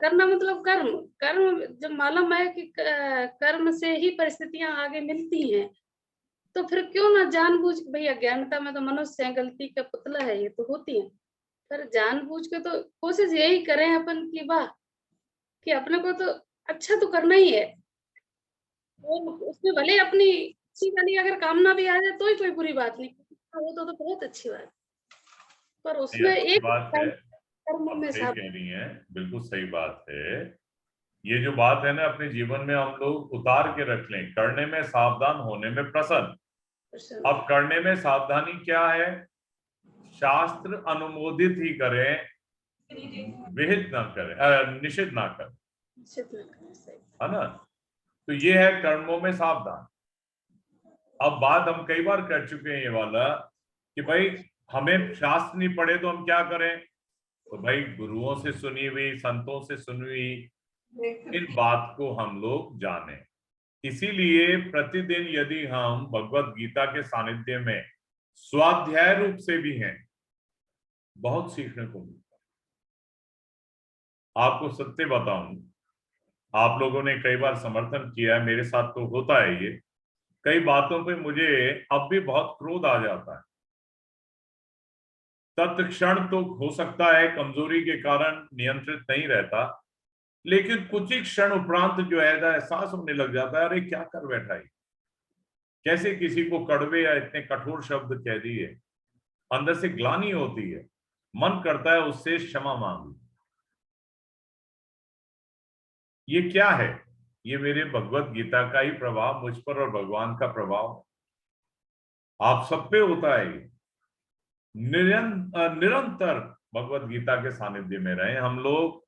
Speaker 10: करना मतलब कर्म। कर्म जब मालूम है कि कर्म से ही परिस्थितियां आगे मिलती हैं, तो फिर क्यों ना जानबूझ के, भाई अज्ञानता में तो मनुष्य है, गलती का पुतला है, ये तो होती है, पर जानबूझ के तो कोशिश यही करें अपन की वाह कि अपने को तो अच्छा तो करना ही है, और उसमें भले अपनी अच्छी वाली अगर कामना भी आ जाए तो ही कोई बुरी बात नहीं, वो तो बहुत अच्छी बात, पर
Speaker 2: ये
Speaker 10: उसमें
Speaker 2: अच्छी
Speaker 10: एक
Speaker 2: बात है,
Speaker 10: कर्म
Speaker 2: आप
Speaker 10: में
Speaker 2: सही
Speaker 10: सब
Speaker 2: कह रही हैं, बिल्कुल सही बात है। ये जो बात है ना, अपने जीवन में हम लोग उतार के रख लें, करने में सावधान, होने में प्रसन्न। अब करने में सावधानी क्या है? शास्त्र अनुमोदित ही करें, विहित ना करें, निषिद्ध ना करें, है ना? तो ये है कर्मों में सावधान। अब बात हम कई बार कर चुके हैं ये वाला कि भाई हमें शास्त्र नहीं पढ़े तो हम क्या करें? तो भाई गुरुओं से सुनी हुई, संतों से सुनी हुई इन बात को हम लोग जाने। इसीलिए प्रतिदिन यदि हम भगवत गीता के सानिध्य में स्वाध्याय रूप से भी हैं, बहुत सीखने को मिलता है। आपको सत्य बताऊं, आप लोगों ने कई बार समर्थन किया है, मेरे साथ तो होता है ये। कई बातों पे मुझे अब भी बहुत क्रोध आ जाता है। तत्क्षण तो हो सकता है कमजोरी के कारण नियंत्रित नहीं रहता, लेकिन कुछ ही क्षण उपरांत जो है एहसास होने लग जाता है, अरे क्या कर बैठा है, कैसे किसी को कड़वे या इतने कठोर शब्द कह दिए। अंदर से ग्लानि होती है, मन करता है उससे क्षमा मांगू। ये क्या है? ये मेरे भगवत गीता का ही प्रभाव मुझ पर और भगवान का प्रभाव आप सब पे होता है। निरंतर भगवत गीता के सानिध्य में रहे हम लोग,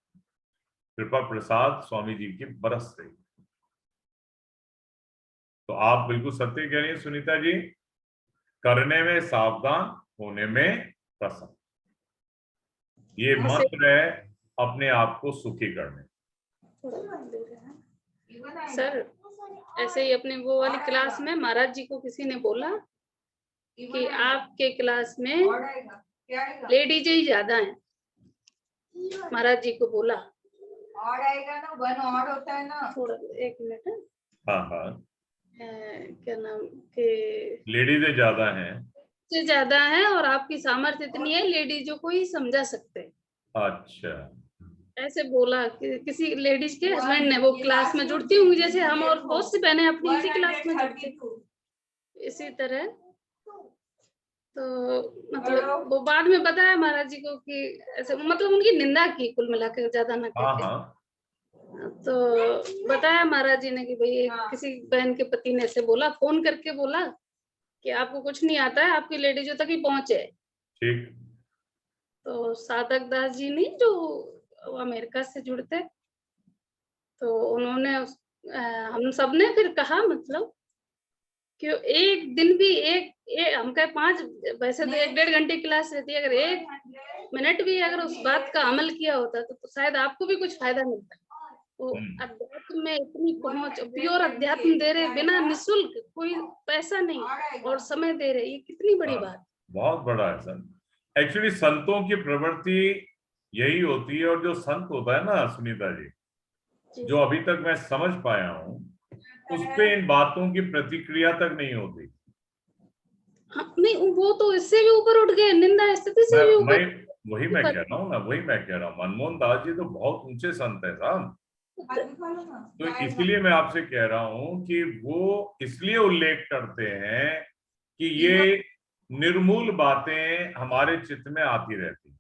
Speaker 2: कृपा प्रसाद स्वामी जी की बरस रही। तो आप बिल्कुल सत्य कह रही हैं सुनीता जी, करने में सावधान, होने में प्रसन्न, ये मंत्र है अपने आप को सुखी करने।
Speaker 10: सर ऐसे ही अपने वो वाली क्लास में महाराज जी को किसी ने बोला कि आपके क्लास में लेडीज ही ज्यादा हैं, महाराज जी को बोला।
Speaker 15: और आएगा ना, वन और होता है ना,
Speaker 10: थोड़ा एक मिनट।
Speaker 2: हाँ
Speaker 10: क्या नाम के
Speaker 2: लेडीज ज्यादा हैं,
Speaker 10: से ज्यादा है, और आपकी सामर्थ्य इतनी है लेडीजों को ही समझा सकते हैं।
Speaker 2: अच्छा,
Speaker 10: ऐसे बोला कि किसी लेडीज के हस्बैंड ने, वो क्लास में जुड़ती होंगी जैसे हम और बहुत सी बहनें अपनी इसी क्लास में जुड़ती, इसी तरह। तो मतलब वो बाद में बताया महाराज जी को कि ऐसे, मतलब उनकी निंदा की कुल मिलाकर, ज्यादा ना करके। तो बताया महाराज जी ने कि भाई किसी बहन के पति ने ऐसे बोला, फोन करके बोला कि आपको कुछ नहीं आता है, आपकी लेडीजों तक ही पहुंचे।
Speaker 2: ठीक।
Speaker 10: तो साधक दास जी नहीं, जो अमेरिका से जुड़ते, तो उन्होंने हम सब ने फिर कहा, मतलब कि एक दिन भी हम कहे 5, वैसे तो 1-1.5 घंटे क्लास रहती है, अगर 1 मिनट भी अगर उस बात का अमल किया होता तो शायद आपको भी कुछ फायदा मिलता। वो अध्यात्म में इतनी पहुंच, प्योर अध्यात्म दे रहे बिना निशुल्क, कोई पैसा नहीं और समय दे रहे, ये कितनी बड़ी बात।
Speaker 2: बहुत बड़ा है सर। एक्चुअली संतों की प्रवृत्ति यही होती है, और जो संत होता है ना सुनीता जी, जो अभी तक मैं समझ पाया हूँ, उस पे इन बातों की प्रतिक्रिया तक नहीं होती।
Speaker 10: हाँ, नहीं वो तो इससे भी ऊपर उठ गए, निंदा स्थिति से भी ऊपर।
Speaker 2: वही मैं कह रहा हूँ ना, वही मैं कह रहा हूँ, मनमोहन दास जी तो बहुत ऊंचे संत है साहब। तो इसलिए मैं आपसे कह रहा हूं कि वो इसलिए उल्लेख करते हैं कि ये निर्मूल बातें हमारे चित्त में आती रहती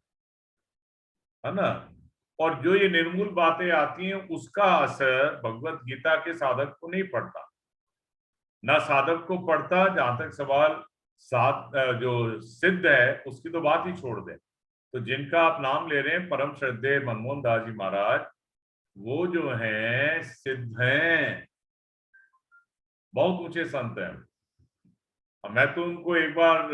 Speaker 2: है ना, और जो ये निर्मूल बातें आती हैं उसका असर भगवत गीता के साधक को नहीं पड़ता, ना साधक को पड़ता। जहां तक सवाल जो सिद्ध है उसकी तो बात ही छोड़ दे। तो जिनका आप नाम ले रहे हैं, परम श्रद्धेय मनमोहन दास जी महाराज, वो जो हैं सिद्ध हैं, बहुत ऊंचे संत हैं। मैं तो उनको एक बार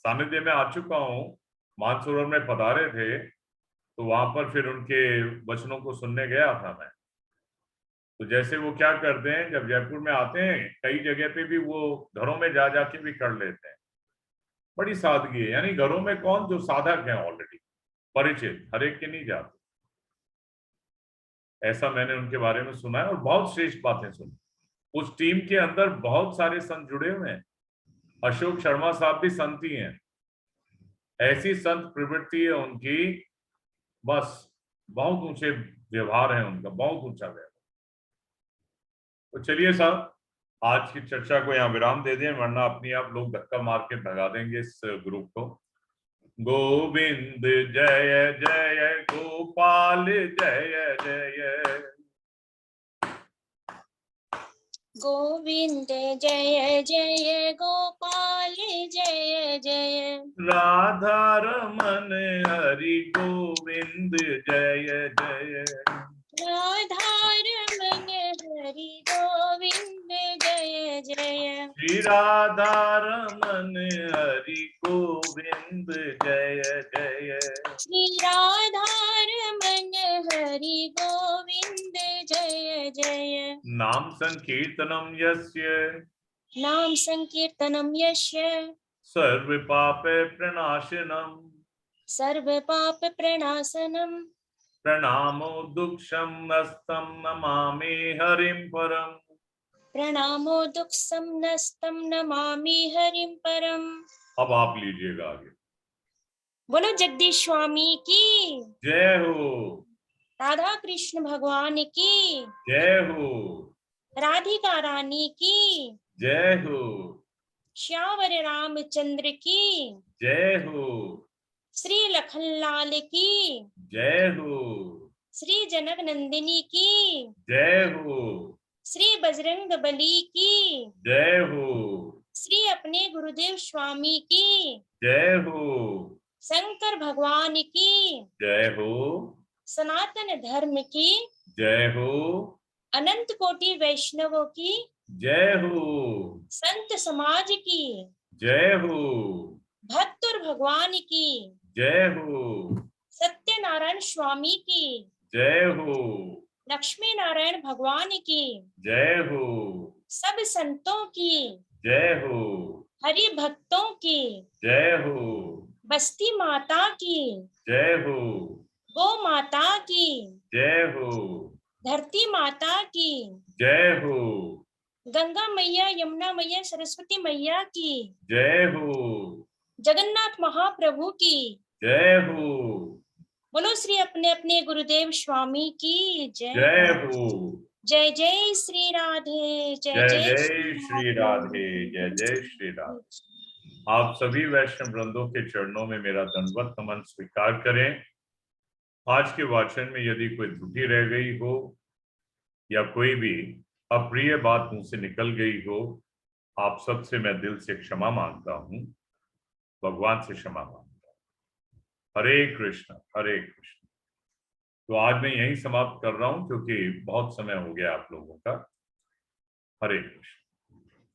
Speaker 2: सानिध्य में आ चुका हूँ, मानसरोवर में पधारे थे, तो वहां पर फिर उनके वचनों को सुनने गया था मैं। तो जैसे वो क्या करते हैं, जब जयपुर में आते हैं, कई जगह पे भी वो घरों में जा जाके भी कर लेते हैं। बड़ी सादगी है। यानी घरों में कौन जो साधक है ऑलरेडी परिचित, हर एक के नहीं जाते। ऐसा मैंने उनके बारे में सुना है और बहुत श्रेष्ठ बातें सुनी। उस टीम के अंदर बहुत सारे संत जुड़े हुए हैं। अशोक शर्मा साहब भी संत ही हैं। ऐसी संत प्रवृत्ति है उनकी, बस बहुत ऊंचे व्यवहार है उनका, बहुत ऊंचा व्यवहार। तो चलिए साहब, आज की चर्चा को यहाँ विराम दे दें, वरना अपनी आप लोग धक्का मार के भगा देंगे इस ग्रुप को। गोविंद जय जय गोपाल जय जय,
Speaker 14: गोविंद जय जय गोपाल जय जय,
Speaker 2: राधा रमन हरि गोविंद जय जय,
Speaker 14: राधा रमन हरि गोविंद जय जय,
Speaker 2: श्री राधा रमन हरि गोविंद जय जय,
Speaker 14: श्री राधा रमन हरि गोविंद जय जय।
Speaker 2: नाम संकीर्तनम यस्य,
Speaker 14: नाम संकीर्तनम यस्य,
Speaker 2: सर्व पाप प्रणाशनम,
Speaker 14: सर्व पाप प्रणाशनम,
Speaker 2: प्रणामो दुक्षम नस्तम नमामि हरिम परम,
Speaker 14: प्रणामो दुःखम नस्तम नमामि हरिम परम।
Speaker 2: अब आप लीजिएगा आगे।
Speaker 14: बोलो जगदीश स्वामी की
Speaker 2: जय हो,
Speaker 14: राधा कृष्ण भगवान की
Speaker 2: जय हो,
Speaker 14: राधिका रानी की
Speaker 2: जय हो,
Speaker 14: श्यावर रामचंद्र की
Speaker 2: जय हो,
Speaker 14: श्री लखनलाल की
Speaker 2: जय हो,
Speaker 14: श्री जनक नंदिनी की
Speaker 2: जय हो,
Speaker 14: श्री बजरंग बली की
Speaker 2: जय हो,
Speaker 14: श्री अपने गुरुदेव स्वामी की
Speaker 2: जय हो,
Speaker 14: शंकर भगवान की
Speaker 2: जय हो,
Speaker 14: सनातन धर्म की
Speaker 2: जय हो,
Speaker 14: अनंत कोटि वैष्णवों की
Speaker 2: जय हो,
Speaker 14: संत समाज की
Speaker 2: जय हो,
Speaker 14: भक्त और भगवान की
Speaker 2: जय हो,
Speaker 14: सत्यनारायण स्वामी की
Speaker 2: जय हो,
Speaker 14: लक्ष्मी नारायण भगवान की
Speaker 2: जय हो,
Speaker 14: सब संतों की
Speaker 2: जय हो,
Speaker 14: हरि भक्तों की
Speaker 2: जय हो,
Speaker 14: बस्ती माता की
Speaker 2: जय हो,
Speaker 14: गो माता की
Speaker 2: जय हो,
Speaker 14: धरती माता की
Speaker 2: जय हो,
Speaker 14: गंगा मैया यमुना मैया सरस्वती मैया की
Speaker 2: जय हो,
Speaker 14: जगन्नाथ महाप्रभु की
Speaker 2: जय हो,
Speaker 14: बोलो श्री अपने अपने गुरुदेव स्वामी की जय।
Speaker 2: जय हो,
Speaker 14: जय जय श्री राधे, जय
Speaker 2: जय
Speaker 14: जय
Speaker 2: जय श्री राधे, जय जय श्री राधे। आप सभी वैष्णव वृंदों के चरणों में मेरा दंडवत नमन स्वीकार करें। आज के वाचन में यदि कोई त्रुटि रह गई हो या कोई भी अप्रिय बात मुंह से निकल गई हो, आप सबसे मैं दिल से क्षमा मांगता हूं, भगवान से क्षमा मांगता हूं। हरे कृष्ण हरे कृष्ण। तो आज मैं यहीं समाप्त कर रहा हूं क्योंकि बहुत समय हो गया आप लोगों का। हरे कृष्ण।